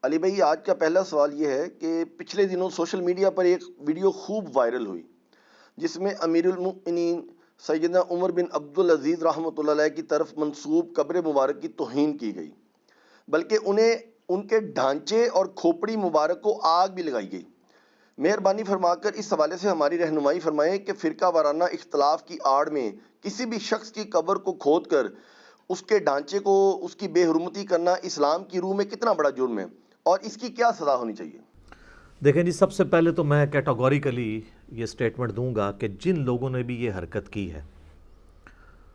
علی بھائی، آج کا پہلا سوال یہ ہے کہ پچھلے دنوں سوشل میڈیا پر ایک ویڈیو خوب وائرل ہوئی جس میں امیر المؤمنین سیدنا عمر بن عبدالعزیز رحمۃ اللہ علیہ کی طرف منسوب قبر مبارک کی توہین کی گئی، بلکہ انہیں ان کے ڈھانچے اور کھوپڑی مبارک کو آگ بھی لگائی گئی۔ مہربانی فرما کر اس حوالے سے ہماری رہنمائی فرمائیں کہ فرقہ وارانہ اختلاف کی آڑ میں کسی بھی شخص کی قبر کو کھود کر اس کے ڈھانچے کو، اس کی بے حرمتی کرنا اسلام کی روح میں کتنا بڑا جرم ہے اور اس کی کیا سزا ہونی چاہیے؟ دیکھیں جی، سب سے پہلے تو میں کیٹاگوریکلی یہ سٹیٹمنٹ دوں گا کہ جن لوگوں نے بھی یہ حرکت کی ہے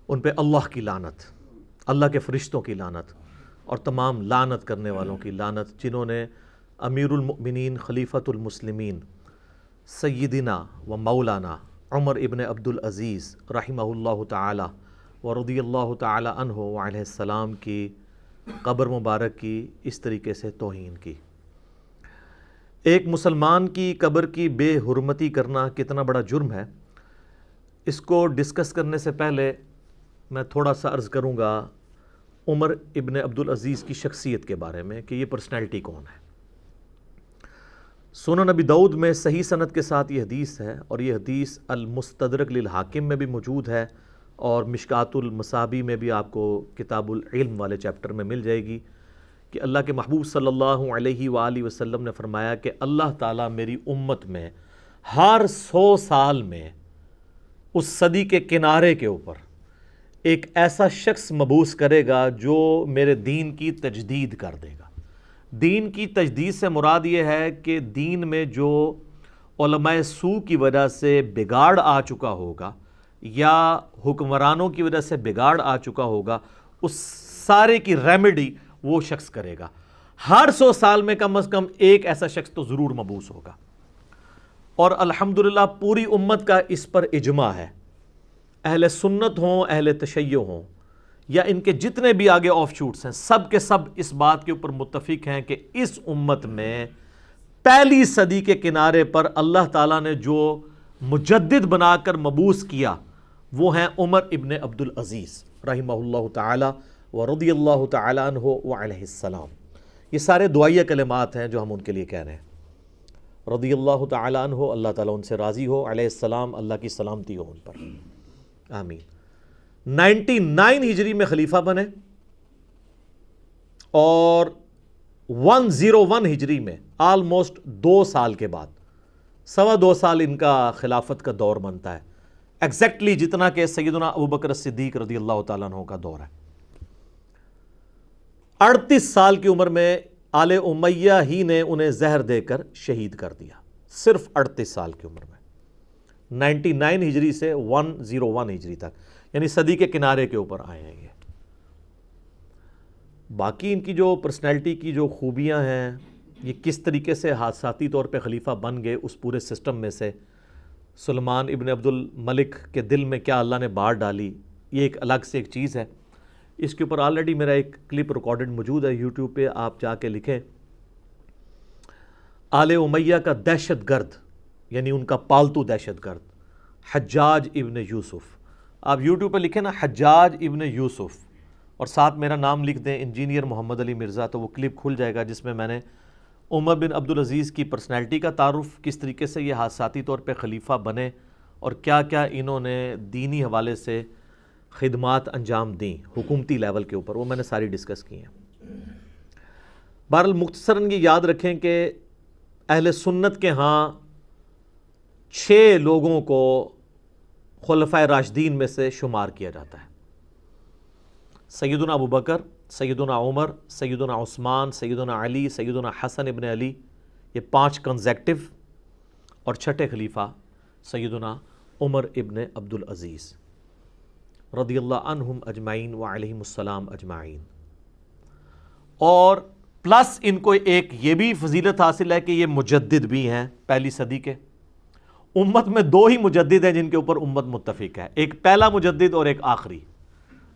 ان پہ اللہ کی لعنت، اللہ کے فرشتوں کی لعنت اور تمام لعنت کرنے والوں کی لعنت، جنہوں نے امیر المؤمنین خلیفۃ المسلمین سیدنا و مولانا عمر ابن عبدالعزیز رحمہ اللہ تعالی و رضی اللہ تعالی عنہ وعلیہ السلام کی قبر مبارک کی اس طریقے سے توہین کی۔ ایک مسلمان کی قبر کی بے حرمتی کرنا کتنا بڑا جرم ہے، اس کو ڈسکس کرنے سے پہلے میں تھوڑا سا عرض کروں گا عمر ابن عبدالعزیز کی شخصیت کے بارے میں کہ یہ پرسنالٹی کون ہے۔ سنن نبی داؤد میں صحیح سند کے ساتھ یہ حدیث ہے، اور یہ حدیث المستدرک للحاکم میں بھی موجود ہے اور مشکات المصابیح میں بھی آپ کو کتاب العلم والے چیپٹر میں مل جائے گی، کہ اللہ کے محبوب صلی اللہ علیہ وآلہ وسلم نے فرمایا کہ اللہ تعالیٰ میری امت میں ہر 100 سال میں اس صدی کے کنارے کے اوپر ایک ایسا شخص مبعوث کرے گا جو میرے دین کی تجدید کر دے گا۔ دین کی تجدید سے مراد یہ ہے کہ دین میں جو علماء سوء کی وجہ سے بگاڑ آ چکا ہوگا یا حکمرانوں کی وجہ سے بگاڑ آ چکا ہوگا، اس سارے کی ریمیڈی وہ شخص کرے گا۔ ہر 100 سال میں کم از کم ایک ایسا شخص تو ضرور مبعوث ہوگا، اور الحمدللہ پوری امت کا اس پر اجماع ہے، اہل سنت ہوں، اہل تشیع ہوں، یا ان کے جتنے بھی آگے آف شوٹس ہیں، سب کے سب اس بات کے اوپر متفق ہیں کہ اس امت میں پہلی صدی کے کنارے پر اللہ تعالیٰ نے جو مجدد بنا کر مبعوث کیا وہ ہیں عمر ابن عبدالعزیز رحمہ اللہ تعالی و رضی اللہ تعالی عنہ وعلیہ السلام۔ یہ سارے دعائیہ کلمات ہیں جو ہم ان کے لیے کہہ رہے ہیں۔ رضی اللہ تعالی عنہ، اللہ تعالیٰ ان سے راضی ہو، علیہ السلام، اللہ کی سلامتی ہو ان پر، آمین۔ 99 ہجری میں خلیفہ بنے اور 101 ہجری میں آلموسٹ 2 سال کے بعد، 2.25 سال ان کا خلافت کا دور بنتا ہے، ایگزیکٹلی جتنا کہ سیدنا ابوبکر صدیق رضی اللہ تعالیٰ عنہ کا دور ہے۔ 38 سال کی عمر میں آل امیہ ہی نے انہیں زہر دے کر شہید کر دیا، صرف 38 سال کی عمر میں، 99 ہجری سے 101 ہجری تک، یعنی صدی کے کنارے کے اوپر آئے ہیں یہ۔ باقی ان کی جو پرسنالٹی کی جو خوبیاں ہیں، یہ کس طریقے سے حادثاتی طور پہ خلیفہ بن گئے اس پورے سسٹم میں سے، سلمان ابن عبد الملک کے دل میں کیا اللہ نے بار ڈالی، یہ ایک الگ سے ایک چیز ہے۔ اس کے اوپر آلریڈی میرا ایک کلپ ریکارڈڈ موجود ہے یوٹیوب پہ، آپ جا کے لکھیں آل امیہ کا دہشت گرد، یعنی ان کا پالتو دہشت گرد حجاج ابن یوسف۔ آپ یوٹیوب پہ لکھیں نا حجاج ابن یوسف اور ساتھ میرا نام لکھ دیں انجینئر محمد علی مرزا، تو وہ کلپ کھل جائے گا جس میں میں نے عمر بن عبدالعزیز کی پرسنالٹی کا تعارف، کس طریقے سے یہ حادثاتی طور پہ خلیفہ بنے اور کیا کیا انہوں نے دینی حوالے سے خدمات انجام دیں حکومتی لیول کے اوپر، وہ میں نے ساری ڈسکس کی ہیں۔ بہرحال مختصراً یہ یاد رکھیں کہ اہل سنت کے ہاں 6 لوگوں کو خلفائے راشدین میں سے شمار کیا جاتا ہے: سیدنا ابوبکر، سیدنا عمر، سیدنا عثمان، سیدنا علی، سیدنا حسن ابن علی، یہ 5 کنزیکٹیو، اور 6ٹھے خلیفہ سیدنا عمر ابن عبدالعزیز رضی اللہ عنہم اجمعین وعلیہم السلام اجمعین۔ اور پلس ان کو ایک یہ بھی فضیلت حاصل ہے کہ یہ مجدد بھی ہیں پہلی صدی کے۔ امت میں 2 ہی مجدد ہیں جن کے اوپر امت متفق ہے، ایک پہلا مجدد اور ایک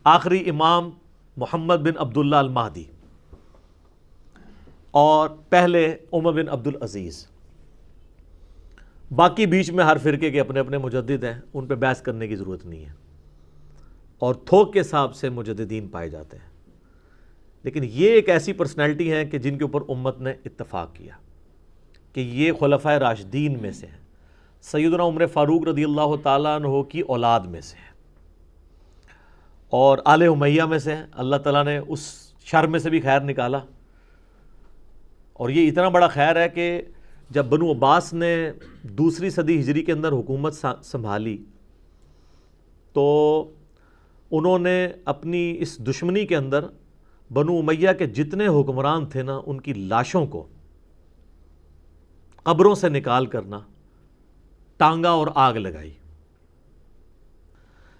آخری امام محمد بن عبداللہ المہدی، اور پہلے عمر بن عبدالعزیز۔ باقی بیچ میں ہر فرقے کے اپنے اپنے مجدد ہیں، ان پہ بحث کرنے کی ضرورت نہیں ہے، اور تھوک کے حساب سے مجددین پائے جاتے ہیں۔ لیکن یہ ایک ایسی پرسنالٹی ہیں کہ جن کے اوپر امت نے اتفاق کیا کہ یہ خلفائے راشدین میں سے ہیں، سیدنا عمر فاروق رضی اللہ تعالیٰ عنہ کی اولاد میں سے ہیں اور آل امیہ میں سے ہیں۔ اللہ تعالیٰ نے اس شر میں سے بھی خیر نکالا، اور یہ اتنا بڑا خیر ہے کہ جب بنو عباس نے دوسری صدی ہجری کے اندر حکومت سنبھالی تو انہوں نے اپنی اس دشمنی کے اندر بنو امیہ کے جتنے حکمران تھے نا، ان کی لاشوں کو قبروں سے نکال کرنا ٹانگا اور آگ لگائی۔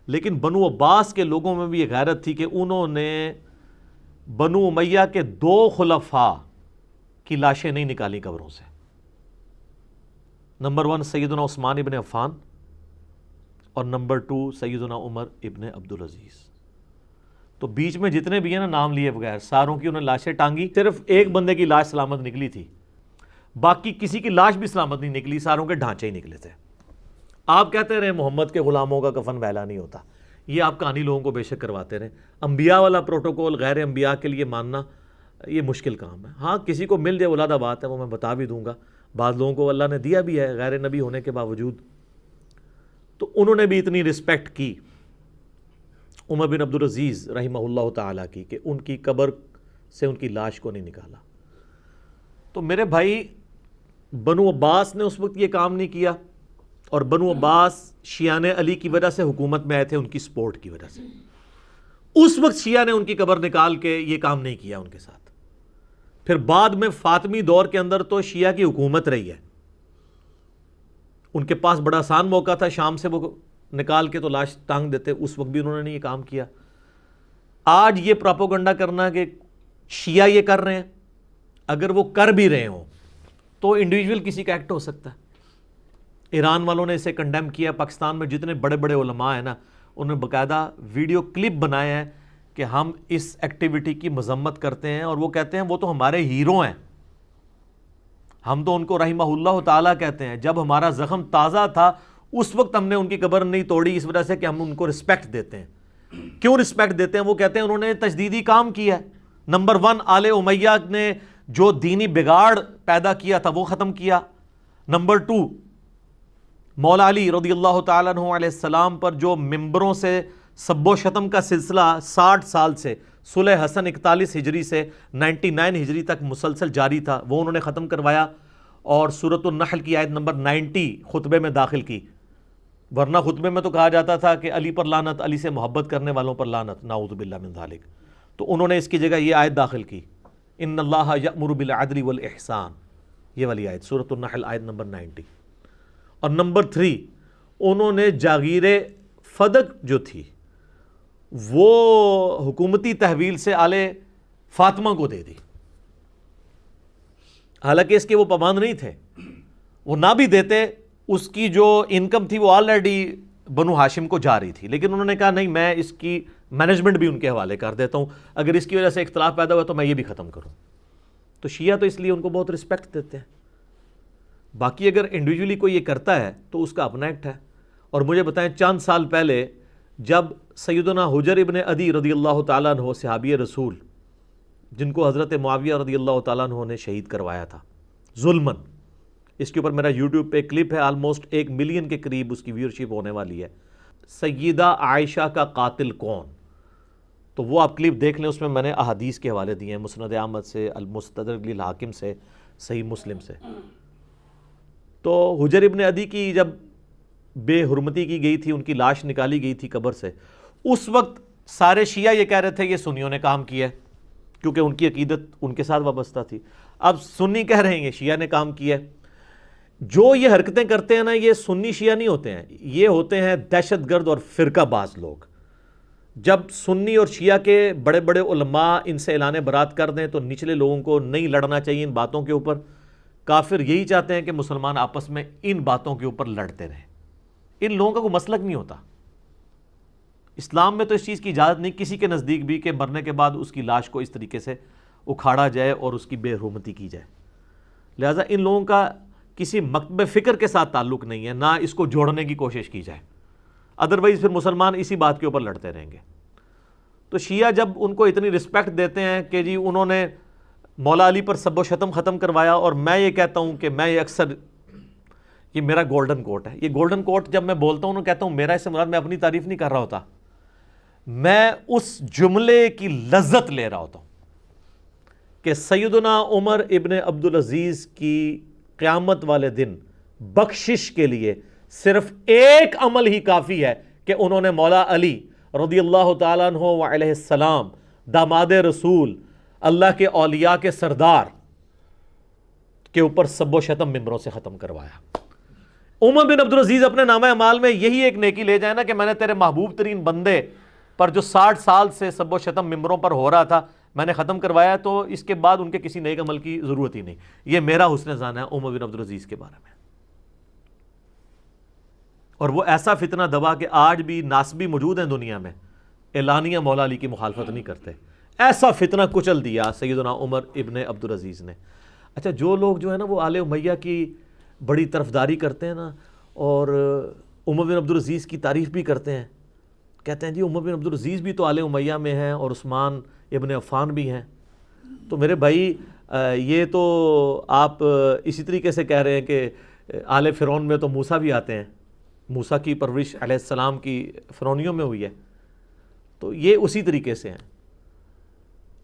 لیکن بنو عباس کے لوگوں میں بھی یہ غیرت تھی کہ انہوں نے بنو امیہ کے 2 خلفاء کی لاشیں نہیں نکالی قبروں سے۔ نمبر 1 سیدنا عثمان ابن عفان اور نمبر 2 سیدنا عمر ابن عبدالعزیز۔ تو بیچ میں جتنے بھی ہیں نا نام لیے بغیر، ساروں کی انہوں نے لاشیں ٹانگی، صرف ایک بندے کی لاش سلامت نکلی تھی، باقی کسی کی لاش بھی سلامت نہیں نکلی، ساروں کے ڈھانچے ہی نکلے تھے۔ آپ کہتے رہے محمد کے غلاموں کا کفن ویلا نہیں ہوتا، یہ آپ کہانی لوگوں کو بے شک کرواتے رہے۔ انبیاء والا پروٹوکول غیر انبیاء کے لیے ماننا یہ مشکل کام ہے۔ ہاں کسی کو مل جائے ولادہ بات ہے، وہ میں بتا بھی دوں گا، بعض لوگوں کو اللہ نے دیا بھی ہے غیر نبی ہونے کے باوجود۔ تو انہوں نے بھی اتنی رسپیکٹ کی عمر بن عبدالعزیز رحمہ اللہ تعالیٰ کی کہ ان کی قبر سے ان کی لاش کو نہیں نکالا۔ تو میرے بھائی بنو عباس نے اس وقت یہ کام نہیں کیا، اور بنو عباس شیعان علی کی وجہ سے حکومت میں آئے تھے، ان کی سپورٹ کی وجہ سے۔ اس وقت شیعہ نے ان کی قبر نکال کے یہ کام نہیں کیا ان کے ساتھ۔ پھر بعد میں فاطمی دور کے اندر تو شیعہ کی حکومت رہی ہے، ان کے پاس بڑا آسان موقع تھا، شام سے وہ نکال کے تو لاش ٹانگ دیتے، اس وقت بھی انہوں نے یہ کام کیا۔ آج یہ پراپوگنڈا کرنا کہ شیعہ یہ کر رہے ہیں، اگر وہ کر بھی رہے ہوں تو انڈیویجول کسی کا ایکٹ ہو سکتا ہے۔ ایران والوں نے اسے کنڈیم کیا، پاکستان میں جتنے بڑے بڑے علماء ہیں نا، انہوں نے باقاعدہ ویڈیو کلپ بنائے ہیں کہ ہم اس ایکٹیویٹی کی مذمت کرتے ہیں، اور وہ کہتے ہیں وہ تو ہمارے ہیرو ہیں، ہم تو ان کو رحمہ اللہ تعالیٰ کہتے ہیں، جب ہمارا زخم تازہ تھا اس وقت ہم نے ان کی قبر نہیں توڑی، اس وجہ سے کہ ہم ان کو رسپیکٹ دیتے ہیں۔ کیوں رسپیکٹ دیتے ہیں؟ وہ کہتے ہیں انہوں نے تجدیدی کام کیا ہے۔ نمبر 1 آل امیہ نے جو دینی بگاڑ پیدا کیا تھا وہ ختم کیا۔ نمبر 2 مولا علی رضی اللہ تعالیٰ عنہ علیہ السلام پر جو ممبروں سے سب و شتم کا سلسلہ 60 سال سے صلح حسن 41 ہجری سے 99 ہجری تک مسلسل جاری تھا، وہ انہوں نے ختم کروایا، اور سورۃ النحل کی آیت نمبر 90 خطبے میں داخل کی۔ ورنہ خطبے میں تو کہا جاتا تھا کہ علی پر لعنت، علی سے محبت کرنے والوں پر لعنت، نعوذ باللہ من ذالک۔ تو انہوں نے اس کی جگہ یہ آیت داخل کی، ان اللہ یأمر بالعدل والاحسان، یہ والی آیت سورۃ النحل آیت نمبر 90۔ اور نمبر 3 انہوں نے جاگیر فدق جو تھی وہ حکومتی تحویل سے آل فاطمہ کو دے دی، حالانکہ اس کے وہ پابند نہیں تھے، وہ نہ بھی دیتے، اس کی جو انکم تھی وہ آلریڈی بنو ہاشم کو جا رہی تھی، لیکن انہوں نے کہا نہیں، میں اس کی مینجمنٹ بھی ان کے حوالے کر دیتا ہوں، اگر اس کی وجہ سے اختلاف پیدا ہوا تو میں یہ بھی ختم کروں۔ تو شیعہ تو اس لیے ان کو بہت رسپیکٹ دیتے ہیں۔ باقی اگر انڈیویجولی کوئی یہ کرتا ہے تو اس کا اپنا ایکٹ ہے۔ اور مجھے بتائیں چند سال پہلے جب سیدنا حجر ابن عدی رضی اللہ تعالیٰ عنہ صحابی رسول، جن کو حضرت معاویہ رضی اللہ تعالیٰ عنہ نے شہید کروایا تھا ظلماً، اس کے اوپر میرا یوٹیوب پہ کلپ ہے، آلموسٹ 1 ملین کے قریب اس کی ویورشپ ہونے والی ہے، سیدہ عائشہ کا قاتل کون؟ تو وہ آپ کلپ دیکھ لیں، اس میں نے احادیث کے حوالے دیے ہیں، مسند احمد سے، المستدرک للحاکم سے، صحیح مسلم سے۔ تو حجر ابن عدی کی جب بے حرمتی کی گئی تھی، ان کی لاش نکالی گئی تھی قبر سے، اس وقت سارے شیعہ یہ کہہ رہے تھے یہ سنیوں نے کام کیا ہے، کیونکہ ان کی عقیدت ان کے ساتھ وابستہ تھی۔ اب سنی کہہ رہے ہیں کہ شیعہ نے کام کیا ہے۔ جو یہ حرکتیں کرتے ہیں نا، یہ سنی شیعہ نہیں ہوتے ہیں، یہ ہوتے ہیں دہشت گرد اور فرقہ باز لوگ۔ جب سنی اور شیعہ کے بڑے بڑے علماء ان سے اعلان برات کر دیں تو نچلے لوگوں کو نہیں لڑنا چاہیے ان باتوں کے اوپر۔ کافر یہی چاہتے ہیں کہ مسلمان آپس میں ان باتوں کے اوپر لڑتے رہیں۔ ان لوگوں کا کوئی مسلک نہیں ہوتا۔ اسلام میں تو اس چیز کی اجازت نہیں کسی کے نزدیک بھی کہ مرنے کے بعد اس کی لاش کو اس طریقے سے اکھاڑا جائے اور اس کی بے حرمتی کی جائے۔ لہٰذا ان لوگوں کا کسی مکتب فکر کے ساتھ تعلق نہیں ہے، نہ اس کو جوڑنے کی کوشش کی جائے، ادروائز پھر مسلمان اسی بات کے اوپر لڑتے رہیں گے۔ تو شیعہ جب ان کو اتنی رسپیکٹ دیتے ہیں کہ جی انہوں نے مولا علی پر سب و شتم ختم کروایا، اور میں یہ کہتا ہوں کہ میں یہ اکثر، یہ میرا گولڈن کوٹ ہے، یہ گولڈن کوٹ جب میں بولتا ہوں کہتا ہوں میرا، اس سے مراد میں اپنی تعریف نہیں کر رہا ہوتا، میں اس جملے کی لذت لے رہا ہوتا ہوں کہ سیدنا عمر ابن عبدالعزیز کی قیامت والے دن بخشش کے لیے صرف ایک عمل ہی کافی ہے کہ انہوں نے مولا علی رضی اللہ تعالیٰ عنہ وعلیہ السلام، داماد رسول، اللہ کے اولیاء کے سردار کے اوپر سب و شتم ممبروں سے ختم کروایا۔ عمر بن عبدالعزیز اپنے نامہ اعمال میں یہی ایک نیکی لے جائے نا کہ میں نے تیرے محبوب ترین بندے پر جو 60 سال سے سب و شتم ممبروں پر ہو رہا تھا میں نے ختم کروایا، تو اس کے بعد ان کے کسی نیک عمل کی ضرورت ہی نہیں۔ یہ میرا حسن ظن ہے عمر بن عبدالعزیز کے بارے میں۔ اور وہ ایسا فتنہ دبا کہ آج بھی ناسبی موجود ہیں دنیا میں، اعلانیہ مولا علی کی مخالفت نہیں کرتے، ایسا فتنہ کچل دیا سیدنا عمر ابن عبدالعزیز نے۔ اچھا، جو لوگ جو ہے نا وہ آل امیہ کی بڑی طرفداری کرتے ہیں نا، اور عمر بن عبدالعزیز کی تعریف بھی کرتے ہیں، کہتے ہیں جی عمر بن عبدالعزیز بھی تو آل امیہ میں ہیں اور عثمان ابن عفان بھی ہیں، تو میرے بھائی یہ تو آپ اسی طریقے سے کہہ رہے ہیں کہ آل فرعون میں تو موسیٰ بھی آتے ہیں، موسیٰ کی پرورش علیہ السلام کی فرعونیوں میں ہوئی ہے، تو یہ اسی طریقے سے ہیں۔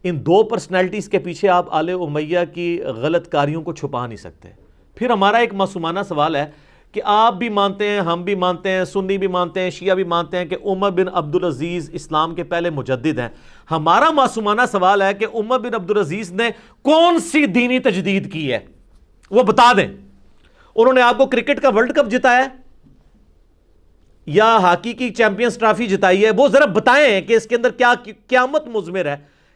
ان دو پرسنالٹیز کے پیچھے آپ آل امیہ کی غلط کاریوں کو چھپا نہیں سکتے۔ پھر ہمارا ایک معصومانہ سوال ہے کہ آپ بھی مانتے ہیں، ہم بھی مانتے ہیں، سنی بھی مانتے ہیں، شیعہ بھی مانتے ہیں کہ عمر بن عبدالعزیز اسلام کے پہلے مجدد ہیں۔ ہمارا معصومانہ سوال ہے کہ عمر بن عبدالعزیز نے کون سی دینی تجدید کی ہے، وہ بتا دیں۔ انہوں نے آپ کو کرکٹ کا ورلڈ کپ جتایا ہے یا ہاکی کی چیمپئنز ٹرافی جتائی ہے، وہ ذرا بتائیں کہ اس کے اندر کیا قیامت مضمر ہے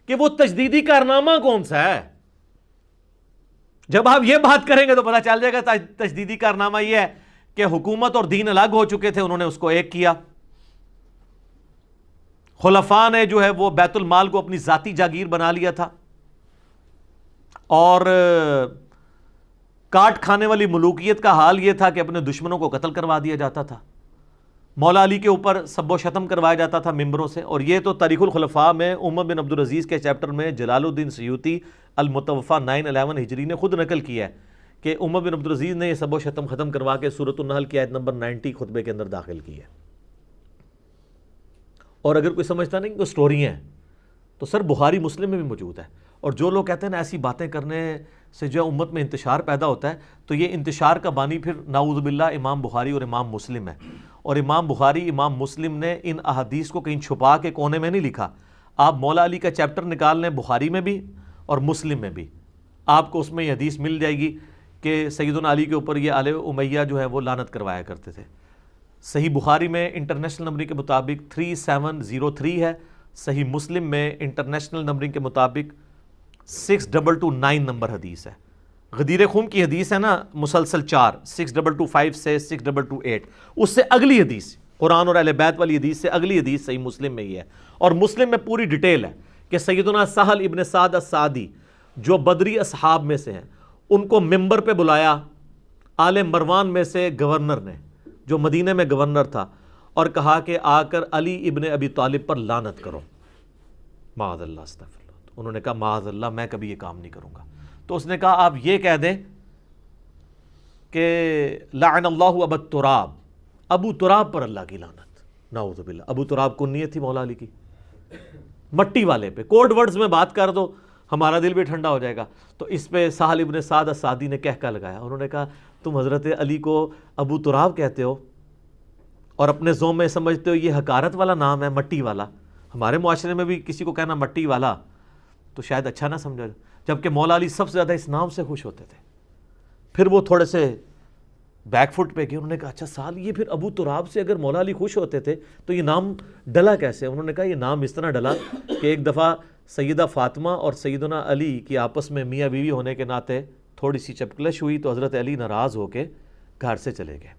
کہ وہ تجدیدی کارنامہ کون سا ہے۔ جب آپ یہ بات کریں گے تو پتہ چل جائے گا تجدیدی کارنامہ یہ ہے کہ حکومت اور دین الگ ہو چکے تھے، انہوں نے اس کو ایک کیا۔ خلفاء نے جو ہے وہ بیت المال کو اپنی ذاتی جاگیر بنا لیا تھا، اور کاٹ کھانے والی ملوکیت کا حال یہ تھا کہ اپنے دشمنوں کو قتل کروا دیا جاتا تھا، مولا علی کے اوپر سب و شتم کروایا جاتا تھا ممبروں سے۔ اور یہ تو تاریخ الخلفاء میں عمر بن عبدالعزیز کے چیپٹر میں جلال الدین سیوطی المتوفیٰ 911 ہجری نے خود نقل کیا ہے کہ عمر بن عبدالعزیز نے یہ سب و شتم ختم کروا کے سورۃ النحل کی آیت نمبر 90 خطبے کے اندر داخل کی ہے۔ اور اگر کوئی سمجھتا نہیں کہ سٹوری ہیں تو سر بخاری مسلم میں بھی موجود ہے۔ اور جو لوگ کہتے ہیں نا ایسی باتیں کرنے سے جو امت میں انتشار پیدا ہوتا ہے، تو یہ انتشار کا بانی پھر نعوذ باللہ امام بخاری اور امام مسلم ہے۔ اور امام بخاری، امام مسلم نے ان احادیث کو کہیں چھپا کے کونے میں نہیں لکھا۔ آپ مولا علی کا چیپٹر نکال لیں بخاری میں بھی اور مسلم میں بھی، آپ کو اس میں یہ حدیث مل جائے گی کہ سیدنا علی کے اوپر یہ آل امیہ جو ہے وہ لعنت کروایا کرتے تھے۔ صحیح بخاری میں انٹرنیشنل نمبرنگ کے مطابق 3703 ہے، صحیح مسلم میں انٹرنیشنل نمبرنگ کے مطابق 6229 نمبر حدیث ہے۔ غدیر خم کی حدیث ہے نا مسلسل 4، 6225 سے 6228، اس سے اگلی حدیث قرآن اور اہل بیت والی حدیث سے اگلی حدیث صحیح مسلم میں ہی ہے۔ اور مسلم میں پوری ڈیٹیل ہے کہ سیدنا سہل ابن سعد السعدی جو بدری اصحاب میں سے ہیں، ان کو ممبر پہ بلایا آل مروان میں سے گورنر نے، جو مدینہ میں گورنر تھا، اور کہا کہ آ کر علی ابن ابی طالب پر لعنت کرو، معاذ اللہ استغفر اللہ۔ انہوں نے کہا معاذ اللہ، میں کبھی یہ کام نہیں کروں گا۔ تو اس نے کہا آپ یہ کہہ دیں کہ لعن اللہ ابا تراب، ابو تراب پر اللہ کی لعنت، نعوذ باللہ۔ ابو تراب کنیت تھی مولا علی کی، مٹی والے پہ کوڈ ورڈز میں بات کر دو ہمارا دل بھی ٹھنڈا ہو جائے گا۔ تو اس پہ سہل ابن سعد السعدی نے کہہ لگایا، انہوں نے کہا تم حضرت علی کو ابو تراب کہتے ہو اور اپنے ذوق میں سمجھتے ہو یہ حقارت والا نام ہے، مٹی والا۔ ہمارے معاشرے میں بھی کسی کو کہنا مٹی والا تو شاید اچھا نہ سمجھا، جبکہ مولا علی سب سے زیادہ اس نام سے خوش ہوتے تھے۔ پھر وہ تھوڑے سے بیک فٹ پہ گئے، انہوں نے کہا اچھا سال یہ پھر ابو تراب سے اگر مولا علی خوش ہوتے تھے تو یہ نام ڈلا کیسے؟ انہوں نے کہا یہ نام اس طرح ڈلا کہ ایک دفعہ سیدہ فاطمہ اور سیدنا علی کی آپس میں میاں بیوی ہونے کے ناطے تھوڑی سی چپکلش ہوئی، تو حضرت علی ناراض ہو کے گھر سے چلے گئے۔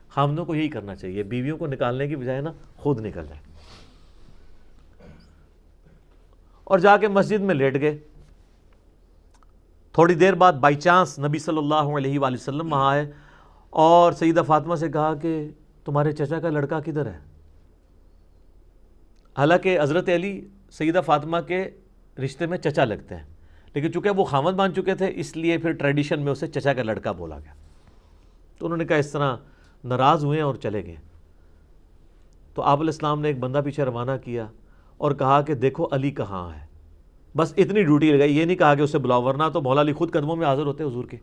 خامدوں کو یہی کرنا چاہیے، بیویوں کو نکالنے کی بجائے نا خود نکل جائے۔ اور جا کے مسجد میں لیٹ گئے۔ تھوڑی دیر بعد بائی چانس نبی صلی اللہ علیہ وآلہ وسلم وہاں آئے اور سیدہ فاطمہ سے کہا کہ تمہارے چچا کا لڑکا کدھر ہے؟ حالانکہ حضرت علی سیدہ فاطمہ کے رشتے میں چچا لگتے ہیں، لیکن چونکہ وہ خاوند مان چکے تھے اس لیے پھر ٹریڈیشن میں اسے چچا کا لڑکا بولا گیا. تو انہوں نے کہا، اس طرح ناراض ہوئے اور چلے گئے. تو آپ علیہ السلام نے ایک بندہ پیچھے روانہ کیا اور کہا کہ دیکھو علی کہاں ہے. بس اتنی ڈیوٹی لگائی، یہ نہیں کہا کہ اسے بلاؤ ورنہ تو مولا علی خود قدموں میں حاضر ہوتے حضور کے.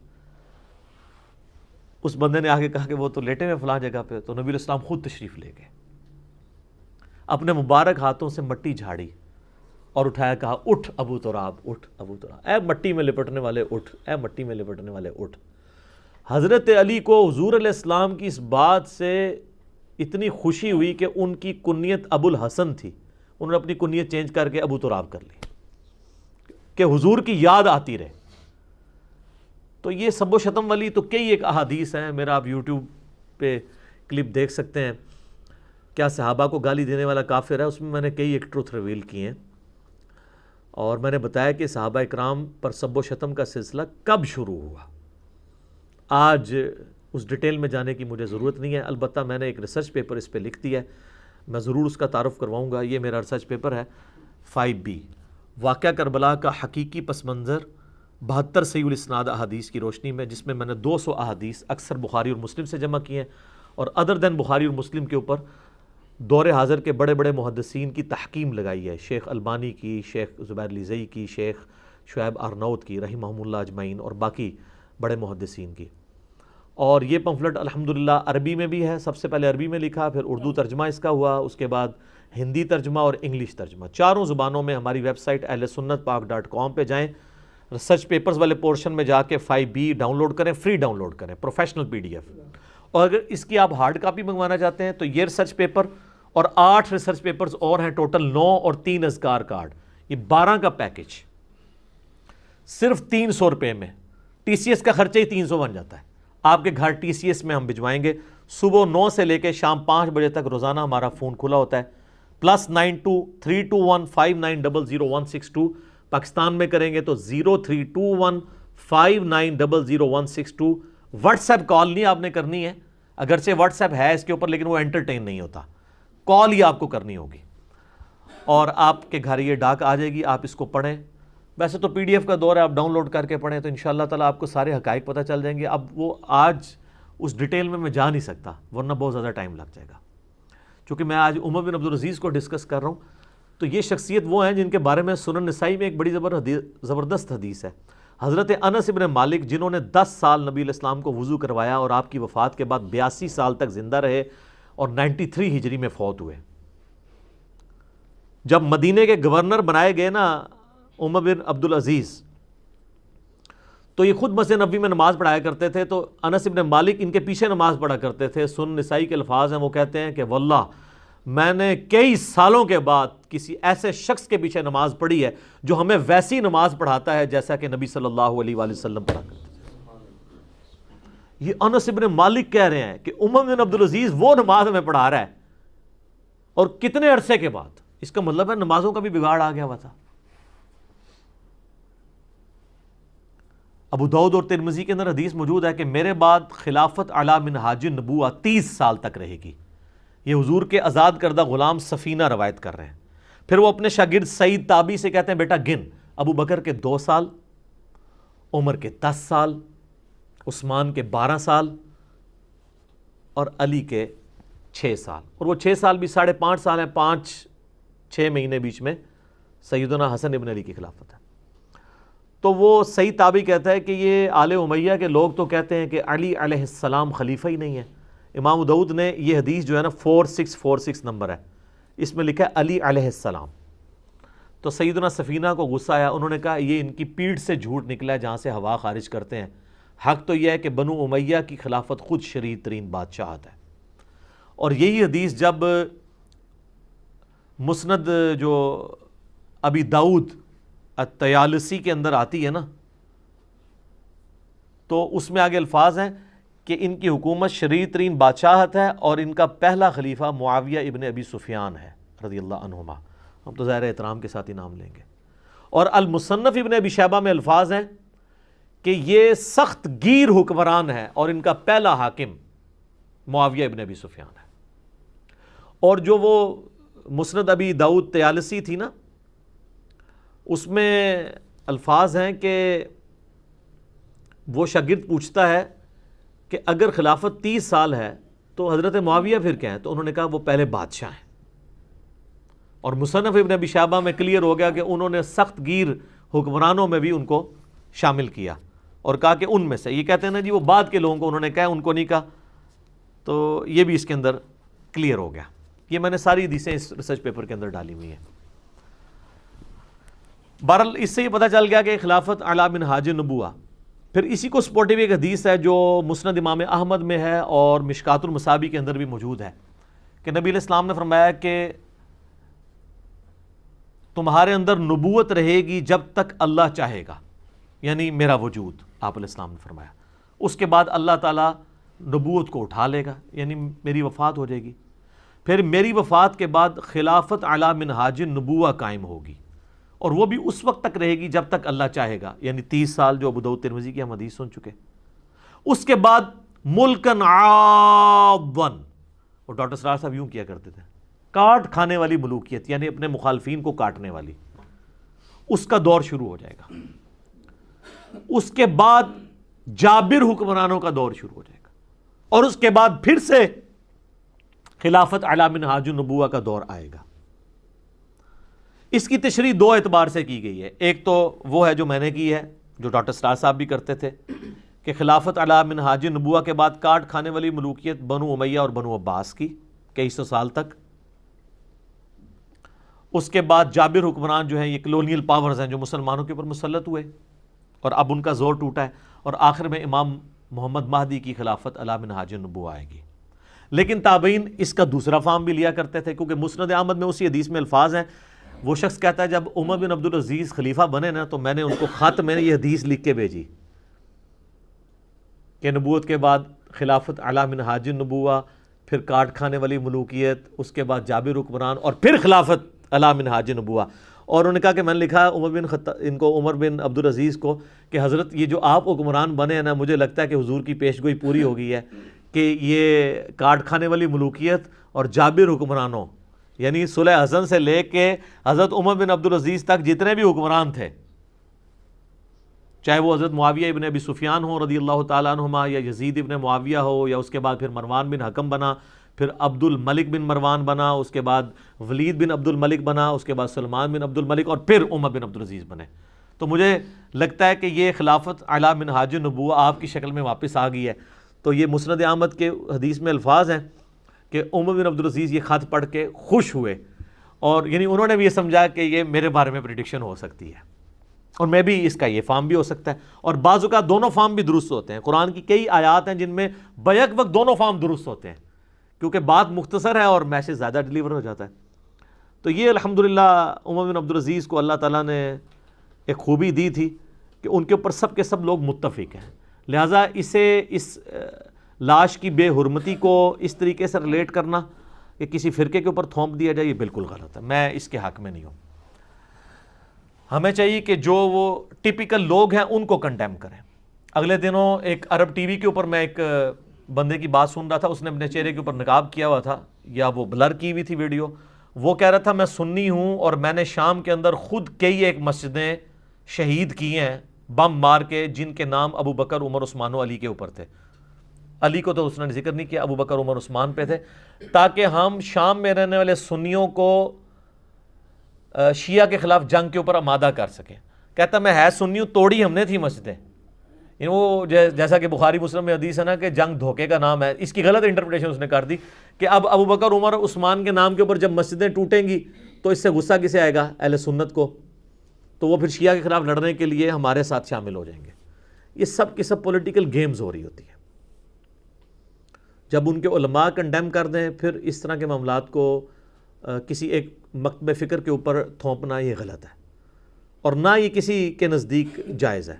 اس بندے نے آگے کہا کہ وہ تو لیٹے ہوئے فلاں جگہ پہ. تو نبی علیہ السلام خود تشریف لے گئے، اپنے مبارک ہاتھوں سے مٹی جھاڑی اور اٹھایا، کہا اٹھ ابو تراب، اٹھ ابو تراب، اے مٹی میں لپٹنے والے اٹھ، اے مٹی میں لپٹنے والے اٹھ. حضرت علی کو حضور علیہ السلام کی اس بات سے اتنی خوشی ہوئی کہ ان کی کنیت ابو الحسن تھی، انہوں نے اپنی کنیت چینج کر کے ابو تراب کر لی کہ حضور کی یاد آتی رہے. تو یہ سب و شتم والی تو کئی ایک احادیث ہیں، میرا آپ یوٹیوب پہ کلپ دیکھ سکتے ہیں، کیا صحابہ کو گالی دینے والا کافر ہے، اس میں نے کئی ایک ٹروتھ ریویل کیے ہیں. اور میں نے بتایا کہ صحابہ اکرام پر سب و شتم کا سلسلہ کب شروع ہوا. آج اس ڈیٹیل میں جانے کی مجھے ضرورت نہیں ہے، البتہ میں نے ایک ریسرچ پیپر اس پہ لکھ دیا ہے، میں ضرور اس کا تعارف کرواؤں گا. یہ میرا ریسرچ پیپر ہے 5B، واقعہ کربلا کا حقیقی پس منظر 72 صحیح الاسناد احادیث کی روشنی میں، جس میں میں نے 200 احادیث اکثر بخاری اور مسلم سے جمع کیے ہیں، اور ادر دین بخاری اور مسلم کے اوپر دور حاضر کے بڑے بڑے محدثین کی تحکیم لگائی ہے، شیخ البانی کی، شیخ زبیر لیزئی کی، شیخ شعیب ارناؤت کی رحمہم اللہ اجمعین، اور باقی بڑے محدثین کی. اور یہ پمفلٹ الحمدللہ عربی میں بھی ہے، سب سے پہلے عربی میں لکھا، پھر اردو ترجمہ اس کا ہوا، اس کے بعد ہندی ترجمہ اور انگلش ترجمہ، چاروں زبانوں میں. ہماری ویب سائٹ ahlsunnatpak.com پہ جائیں، ریسرچ پیپرز والے پورشن میں جا کے 5B ڈاؤن لوڈ کریں، فری ڈاؤن لوڈ کریں، پروفیشنل PDF. اور اگر اس کی آپ ہارڈ کاپی منگوانا چاہتے ہیں تو یہ ریسرچ پیپر اور 8 ریسرچ پیپرز اور ہیں، ٹوٹل 9 اور 3 اذکار کارڈ، یہ 12 کا پیکج صرف 300 روپے میں. TCS کا خرچہ ہی 300 بن جاتا ہے. آپ کے گھر TCS میں ہم بھجوائیں گے. صبح 9 سے لے کے شام 5 بجے تک روزانہ ہمارا فون کھلا ہوتا ہے. +923215900162. پاکستان میں کریں گے تو 032159000162. واٹس ایپ کال نہیں آپ نے کرنی ہے، اگرچہ واٹس ایپ ہے اس کے اوپر لیکن وہ انٹرٹین نہیں ہوتا، کال ہی آپ کو کرنی ہوگی. اور آپ کے گھر یہ ڈاک آ جائے گی، آپ اس کو پڑھیں. ویسے تو PDF کا دور ہے، آپ ڈاؤن لوڈ کر کے پڑھیں تو انشاءاللہ تعالیٰ آپ کو سارے حقائق پتہ چل جائیں گے. اب وہ آج اس ڈیٹیل میں جا نہیں سکتا ورنہ بہت زیادہ ٹائم لگ جائے گا. چونکہ میں آج عمر بن عبدالعزیز کو ڈسکس کر رہا ہوں، تو یہ شخصیت وہ ہیں جن کے بارے میں سنن نسائی میں ایک بڑی زبردست حدیث ہے. حضرت انس ابن مالک جنہوں نے 10 سال نبی علیہ السلام کو وضو کروایا اور آپ کی وفات کے بعد 82 سال تک زندہ رہے اور 93 ہجری میں فوت ہوئے. جب مدینے کے گورنر بنائے گئے نا عمر بن عبدالعزیز، تو یہ خود مسجد نبوی میں نماز پڑھایا کرتے تھے، تو انس ابن مالک ان کے پیچھے نماز پڑھا کرتے تھے. سنن نسائی کے الفاظ ہیں، وہ کہتے ہیں کہ واللہ میں نے کئی سالوں کے بعد کسی ایسے شخص کے پیچھے نماز پڑھی ہے جو ہمیں ویسی نماز پڑھاتا ہے جیسا کہ نبی صلی اللہ علیہ وآلہ وسلم پڑھا کرتے تھے. یہ انس ابن مالک کہہ رہے ہیں کہ عمر بن عبدالعزیز وہ نماز ہمیں پڑھا رہا ہے، اور کتنے عرصے کے بعد. اس کا مطلب ہے نمازوں کا بھی بگاڑ آ گیا ہوا تھا. ابو داؤد اور ترمذی کے اندر حدیث موجود ہے کہ میرے بعد خلافت علی منہاج النبوہ 30 سال تک رہے گی. یہ حضور کے آزاد کردہ غلام سفینہ روایت کر رہے ہیں. پھر وہ اپنے شاگرد سعید تابعی سے کہتے ہیں بیٹا گن، ابو بکر کے 2 سال، عمر کے 10 سال، عثمان کے 12 سال اور علی کے 6 سال. اور وہ 6 سال بھی 5.5 سال ہیں، 5-6 مہینے بیچ میں سیدنا حسن ابن علی کی خلافت ہے. تو وہ سعید تابعی کہتا ہے کہ یہ آل امیہ کے لوگ تو کہتے ہیں کہ علی علیہ السلام خلیفہ ہی نہیں ہے. امام داؤد نے یہ حدیث جو ہے نا 4646 نمبر ہے، اس میں لکھا ہے علی علیہ السلام. تو سیدنا سفینہ کو غصہ آیا، انہوں نے کہا یہ ان کی پیٹھ سے جھوٹ نکلا ہے جہاں سے ہوا خارج کرتے ہیں. حق تو یہ ہے کہ بنو امیہ کی خلافت خود شریف ترین بادشاہت ہے. اور یہی حدیث جب مسند جو ابی داؤد الطیالسی کے اندر آتی ہے نا، تو اس میں آگے الفاظ ہیں کہ ان کی حکومت شریف ترین بادشاہت ہے اور ان کا پہلا خلیفہ معاویہ ابن ابی سفیان ہے رضی اللہ عنہما. ہم تو ظاہر احترام کے ساتھ ہی نام لیں گے. اور المصنف ابن ابی شیبہ میں الفاظ ہیں کہ یہ سخت گیر حکمران ہے اور ان کا پہلا حاکم معاویہ ابن ابی سفیان ہے. اور جو وہ مسند ابی داؤد طیالسی تھی نا، اس میں الفاظ ہیں کہ وہ شاگرد پوچھتا ہے کہ اگر خلافت 30 سال ہے تو حضرت معاویہ پھر کیا ہے؟ تو انہوں نے کہا وہ پہلے بادشاہ ہیں. اور مصنف ابن ابی شیبہ میں کلیئر ہو گیا کہ انہوں نے سخت گیر حکمرانوں میں بھی ان کو شامل کیا اور کہا کہ ان میں سے. یہ کہتے ہیں نا جی وہ بعد کے لوگوں کو انہوں نے کہا ان کو نہیں کہا, تو یہ بھی اس کے اندر کلیئر ہو گیا. یہ میں نے ساری حدیثیں اس ریسرچ پیپر کے اندر ڈالی ہوئی ہیں. بہرحال اس سے یہ پتہ چل گیا کہ خلافت علی منہاج النبوہ. پھر اسی کو سپورٹیو ایک حدیث ہے جو مسند امام احمد میں ہے اور مشکات المصابیح کے اندر بھی موجود ہے کہ نبی علیہ السلام نے فرمایا کہ تمہارے اندر نبوت رہے گی جب تک اللہ چاہے گا, یعنی میرا وجود, آپ علیہ السلام نے فرمایا. اس کے بعد اللہ تعالیٰ نبوت کو اٹھا لے گا, یعنی میری وفات ہو جائے گی. پھر میری وفات کے بعد خلافت علی منہاج النبوہ قائم ہوگی, اور وہ بھی اس وقت تک رہے گی جب تک اللہ چاہے گا, یعنی 30 سال جو ابو داؤد ترمذی کی ہم حدیث سن چکے. اس کے بعد ملکن عاضن, اور ڈاکٹر سرار صاحب یوں کیا کرتے تھے, کاٹ کھانے والی ملوکیت, یعنی اپنے مخالفین کو کاٹنے والی, اس کا دور شروع ہو جائے گا. اس کے بعد جابر حکمرانوں کا دور شروع ہو جائے گا, اور اس کے بعد پھر سے خلافت علی منہاج النبوہ کا دور آئے گا. اس کی تشریح 2 اعتبار سے کی گئی ہے. ایک تو وہ ہے جو میں نے کی ہے, جو ڈاکٹر سرار صاحب بھی کرتے تھے, کہ خلافت علی منہاج النبوہ کے بعد کاٹ کھانے والی ملوکیت بنو امیہ اور بنو عباس کی کئی سو سال تک. اس کے بعد جابر حکمران جو ہیں یہ کلونیل پاورز ہیں جو مسلمانوں کے اوپر مسلط ہوئے اور اب ان کا زور ٹوٹا ہے, اور آخر میں امام محمد مہدی کی خلافت علی منہاج النبوہ آئے گی. لیکن تابعین اس کا دوسرا فارم بھی لیا کرتے تھے, کیونکہ مسند احمد میں اسی حدیث میں الفاظ ہیں. وہ شخص کہتا ہے جب عمر بن عبدالعزیز خلیفہ بنے نا تو میں نے ان کو خط میں نے یہ حدیث لکھ کے بھیجی کہ نبوت کے بعد خلافت علی منہاج النبوہ, پھر کاٹ کھانے والی ملوکیت, اس کے بعد جابر حکمران, اور پھر خلافت علی منہاج النبوہ. اور انہوں نے کہا کہ میں نے لکھا عمر بن عبدالعزیز کو کہ حضرت یہ جو آپ حکمران بنے ہیں نا, مجھے لگتا ہے کہ حضور کی پیش گوئی پوری ہو گئی ہے کہ یہ کاٹ کھانے والی ملوکیت اور جابر حکمرانوں, یعنی صلح حسن سے لے کے حضرت عمر بن عبدالعزیز تک جتنے بھی حکمران تھے, چاہے وہ حضرت معاویہ ابن ابی سفیان ہو رضی اللہ تعالیٰ عنہما, یا یزید ابن معاویہ ہو, یا اس کے بعد پھر مروان بن حکم بنا, پھر عبد الملک بن مروان بنا, اس کے بعد ولید بن عبد الملک بنا, اس کے بعد سلمان بن عبد الملک, اور پھر عمر بن عبدالعزیز بنے. تو مجھے لگتا ہے کہ یہ خلافت علی منہاج النبوہ آپ کی شکل میں واپس آ گئی ہے. تو یہ مسند احمد کے حدیث میں الفاظ ہیں کہ عمر بن عبدالعزیز یہ خط پڑھ کے خوش ہوئے, اور یعنی انہوں نے بھی یہ سمجھا کہ یہ میرے بارے میں پریڈکشن ہو سکتی ہے, اور میں بھی اس کا یہ فارم بھی ہو سکتا ہے. اور بعض اوقات دونوں فارم بھی درست ہوتے ہیں. قرآن کی کئی آیات ہیں جن میں بیک وقت دونوں فارم درست ہوتے ہیں, کیونکہ بات مختصر ہے اور میسج زیادہ ڈیلیور ہو جاتا ہے. تو یہ الحمدللہ عمر بن عبدالعزیز کو اللہ تعالیٰ نے ایک خوبی دی تھی کہ ان کے اوپر سب کے سب لوگ متفق ہیں. لہٰذا اسے اس لاش کی بے حرمتی کو اس طریقے سے ریلیٹ کرنا کہ کسی فرقے کے اوپر تھوپ دیا جائے, یہ بالکل غلط ہے. میں اس کے حق میں نہیں ہوں. ہمیں چاہیے کہ جو وہ ٹپیکل لوگ ہیں ان کو کنڈیم کریں. اگلے دنوں ایک عرب ٹی وی کے اوپر میں ایک بندے کی بات سن رہا تھا, اس نے اپنے چہرے کے اوپر نقاب کیا ہوا تھا, یا وہ بلر کی ہوئی تھی ویڈیو. وہ کہہ رہا تھا میں سنی ہوں اور میں نے شام کے اندر خود کئی ایک مسجدیں شہید کی ہیں بم مار کے, جن کے نام ابو بکر, عمر, عثمان و علی کے اوپر تھے. علی کو تو اس نے ذکر نہیں کیا, ابو بکر, عمر, عثمان پہ تھے, تاکہ ہم شام میں رہنے والے سنیوں کو شیعہ کے خلاف جنگ کے اوپر آمادہ کر سکیں. کہتا میں ہے سنی ہوں, توڑی ہم نے تھی مسجدیں. یعنی وہ جیسا کہ بخاری مسلم میں حدیث ہے نا کہ جنگ دھوکے کا نام ہے, اس کی غلط انٹرپریٹیشن اس نے کر دی کہ اب ابو بکر, عمر, عثمان کے نام کے اوپر جب مسجدیں ٹوٹیں گی تو اس سے غصہ کسے آئے گا؟ اہل سنت کو. تو وہ پھر شیعہ کے خلاف لڑنے کے لیے ہمارے ساتھ شامل ہو جائیں گے. یہ سب کی سب پولیٹیکل گیمز ہو رہی ہوتی ہے. جب ان کے علماء کنڈیم کر دیں پھر اس طرح کے معاملات کو کسی ایک مکتب فکر کے اوپر تھوپنا یہ غلط ہے, اور نہ یہ کسی کے نزدیک جائز ہے.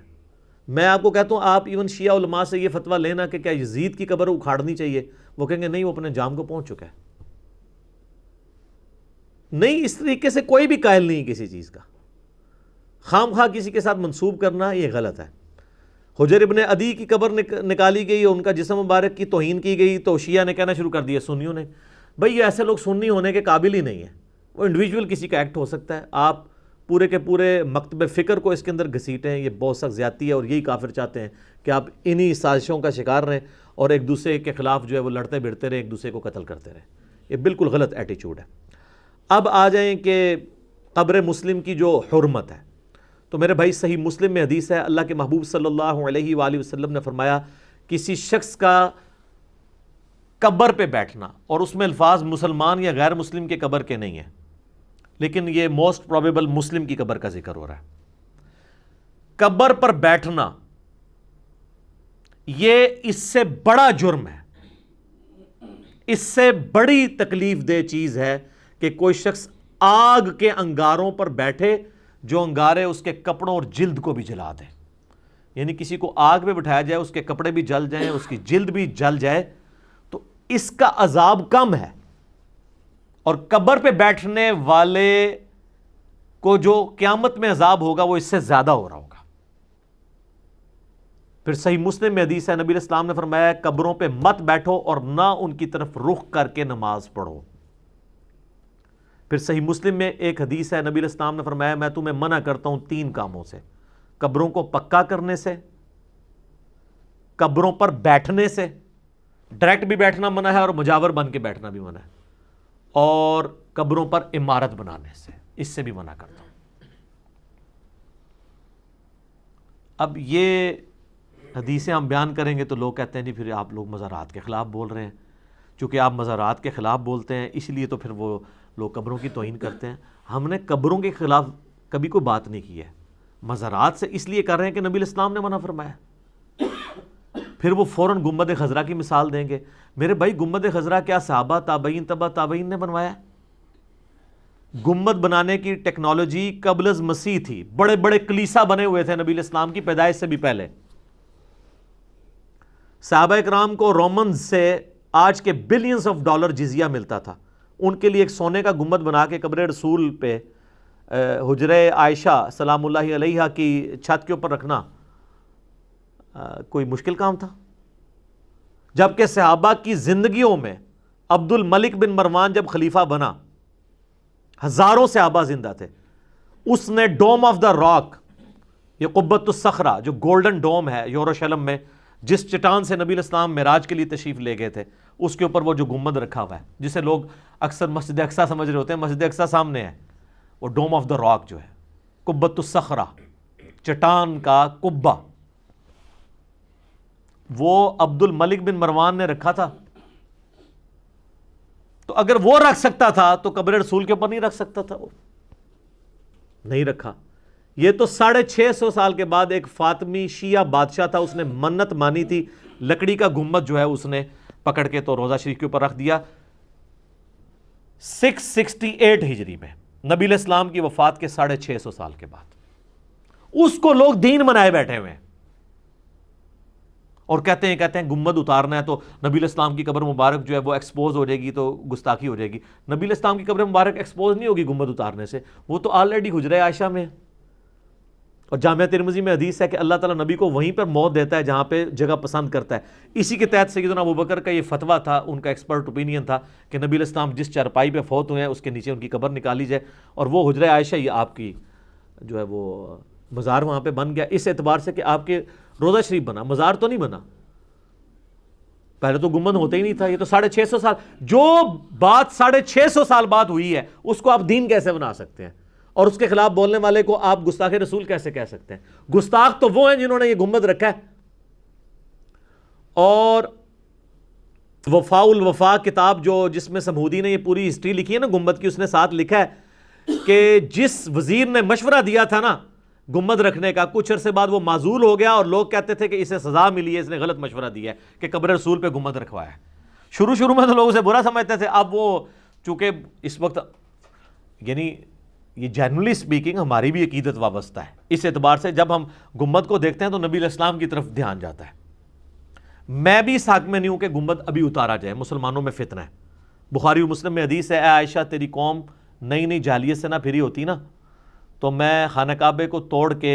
میں آپ کو کہتا ہوں آپ ایون شیعہ علماء سے یہ فتویٰ لینا کہ کیا یزید کی قبر اکھاڑنی چاہیے, وہ کہیں گے نہیں, وہ اپنے جام کو پہنچ چکا ہے. نہیں, اس طریقے سے کوئی بھی قائل نہیں کسی چیز کا. خام خواہ کسی کے ساتھ منسوب کرنا یہ غلط ہے. حجر ابن عدی کی قبر نکالی گئی, ان کا جسم مبارک کی توہین کی گئی, تو شیعہ نے کہنا شروع کر دیا سنیوں نے, بھئی یہ ایسے لوگ سنی ہونے کے قابل ہی نہیں ہیں. وہ انڈیویجول کسی کا ایکٹ ہو سکتا ہے, آپ پورے کے پورے مکتب فکر کو اس کے اندر گھسیٹیں، یہ بہت سخت زیادتی ہے، اور یہی کافر چاہتے ہیں کہ آپ انہی سازشوں کا شکار رہیں اور ایک دوسرے کے خلاف جو ہے وہ لڑتے بھڑتے رہیں، ایک دوسرے کو قتل کرتے رہیں۔ یہ بالکل غلط ایٹیچیوڈ ہے۔ اب آ جائیں کہ قبر مسلم کی جو حرمت ہے، تو میرے بھائی صحیح مسلم میں حدیث ہے، اللہ کے محبوب صلی اللہ علیہ وآلہ وسلم نے فرمایا کسی شخص کا قبر پہ بیٹھنا، اور اس میں الفاظ مسلمان یا غیر مسلم کے قبر کے نہیں ہیں، لیکن یہ موسٹ پروبیبل مسلم کی قبر کا ذکر ہو رہا ہے۔ قبر پر بیٹھنا یہ اس سے بڑا جرم ہے، اس سے بڑی تکلیف دہ چیز ہے کہ کوئی شخص آگ کے انگاروں پر بیٹھے جو انگارے اس کے کپڑوں اور جلد کو بھی جلا دیں۔ یعنی کسی کو آگ پہ بٹھایا جائے، اس کے کپڑے بھی جل جائیں، اس کی جلد بھی جل جائے، تو اس کا عذاب کم ہے، اور قبر پہ بیٹھنے والے کو جو قیامت میں عذاب ہوگا وہ اس سے زیادہ ہو رہا ہوگا۔ پھر صحیح مسلم میں حدیث ہے، نبی علیہ السلام نے فرمایا قبروں پہ مت بیٹھو اور نہ ان کی طرف رخ کر کے نماز پڑھو۔ پھر صحیح مسلم میں ایک حدیث ہے، نبی علیہ السلام نے فرمایا میں تمہیں منع کرتا ہوں 3 کاموں سے، قبروں کو پکا کرنے سے، قبروں پر بیٹھنے سے، ڈائریکٹ بھی بیٹھنا منع ہے اور مجاور بن کے بیٹھنا بھی منع ہے، اور قبروں پر عمارت بنانے سے، اس سے بھی منع کرتا ہوں۔ اب یہ حدیثیں ہم بیان کریں گے تو لوگ کہتے ہیں جی پھر آپ لوگ مزارات کے خلاف بول رہے ہیں، چونکہ آپ مزارات کے خلاف بولتے ہیں اس لیے تو پھر وہ لوگ قبروں کی توہین کرتے ہیں۔ ہم نے قبروں کے خلاف کبھی کوئی بات نہیں کی ہے، مزارات سے اس لیے کر رہے ہیں کہ نبی علیہ السلام نے منع فرمایا۔ پھر وہ فوراً گنبد خضرا کی مثال دیں گے۔ میرے بھائی گنبد خضرا کیا صحابہ تابعین تبع تابعین نے بنوایا؟ گنبد بنانے کی ٹیکنالوجی قبل از مسیح تھی، بڑے بڑے کلیسا بنے ہوئے تھے نبی علیہ السلام کی پیدائش سے بھی پہلے۔ صحابہ اکرام کو رومنز سے آج کے بلینز آف ڈالر جزیہ ملتا تھا، ان کے لیے ایک سونے کا گنبد بنا کے قبر رسول پہ حجرہ عائشہ سلام اللہ علیہا کی چھت کے اوپر رکھنا کوئی مشکل کام تھا؟ جبکہ صحابہ کی زندگیوں میں عبد الملک بن مروان جب خلیفہ بنا، ہزاروں صحابہ زندہ تھے، اس نے ڈوم آف دا راک، یہ قبۃ الصخرہ جو گولڈن ڈوم ہے یروشلم میں، جس چٹان سے نبی علیہ السلام معراج کے لیے تشریف لے گئے تھے، اس کے اوپر وہ جو گنبد رکھا ہوا ہے جسے لوگ اکثر مسجد اقصیٰ سمجھ رہے ہوتے ہیں، مسجد اقصیٰ سامنے ہے، وہ ڈوم آف دا راک جو ہے، قبۃ الصخرہ، چٹان کا قبہ، وہ عبد الملک بن مروان نے رکھا تھا۔ تو اگر وہ رکھ سکتا تھا تو قبر رسول کے اوپر نہیں رکھ سکتا تھا؟ وہ نہیں رکھا۔ یہ تو 650 سال کے بعد ایک فاطمی شیعہ بادشاہ تھا، اس نے منت مانی تھی، لکڑی کا گنبد جو ہے اس نے پکڑ کے تو روضہ شریف کے اوپر رکھ دیا۔ 668 ہجری میں نبی علیہ السلام کی وفات کے 650 سال کے بعد اس کو لوگ دین منائے بیٹھے ہوئے ہیں، اور کہتے ہیں گنبد اتارنا ہے تو نبی علیہ السلام کی قبر مبارک جو ہے وہ ایکسپوز ہو جائے گی تو گستاخی ہو جائے گی۔ نبی علیہ السلام کی قبر مبارک ایکسپوز نہیں ہوگی گنبد اتارنے سے، وہ تو آلریڈی حجرہ عائشہ میں ہے۔ اور جامعہ ترمذی میں حدیث ہے کہ اللہ تعالیٰ نبی کو وہیں پر موت دیتا ہے جہاں پہ جگہ پسند کرتا ہے۔ اسی کے تحت سیدنا ابوبکر کا یہ فتویٰ تھا، ان کا ایکسپرٹ اوپینین تھا کہ نبی علیہ السلام جس چارپائی پہ فوت ہوئے ہیں اس کے نیچے ان کی قبر نکالی جائے، اور وہ حجرہ عائشہ یہ آپ کی جو ہے وہ مزار وہاں پہ بن گیا، اس اعتبار سے کہ آپ کے روضہ شریف بنا، مزار تو نہیں بنا۔ پہلے تو گنبد ہوتا ہی نہیں تھا۔ یہ تو 650 سال، جو بات 650 سال بعد ہوئی ہے اس کو آپ دین کیسے بنا سکتے ہیں؟ اور اس کے خلاف بولنے والے کو آپ گستاخ رسول کیسے کہہ سکتے ہیں؟ گستاخ تو وہ ہیں جنہوں نے یہ گنبد رکھا ہے۔ اور وفاء الوفا کتاب جس میں سمہودی نے یہ پوری ہسٹری لکھی ہے نا گنبد کی، اس نے ساتھ لکھا ہے کہ جس وزیر نے مشورہ دیا تھا نا گنبد رکھنے کا، کچھ عرصے بعد وہ معزول ہو گیا اور لوگ کہتے تھے کہ اسے سزا ملی ہے، اس نے غلط مشورہ دیا ہے کہ قبر رسول پہ گنبد رکھوایا ہے۔ شروع میں تو لوگ اسے برا سمجھتے تھے، اب وہ چونکہ اس وقت یعنی یہ جنرلی سپیکنگ ہماری بھی عقیدت وابستہ ہے، اس اعتبار سے جب ہم گنبد کو دیکھتے ہیں تو نبی علیہ السلام کی طرف دھیان جاتا ہے۔ میں بھی اس حق میں نہیں ہوں کہ گنبد ابھی اتارا جائے، مسلمانوں میں فتنہ ہے۔ بخاری و مسلم میں حدیث ہے، اے عائشہ تیری قوم نئی جاہلیت سے نہ پھری ہوتی نا تو میں خانہ کعبے کو توڑ کے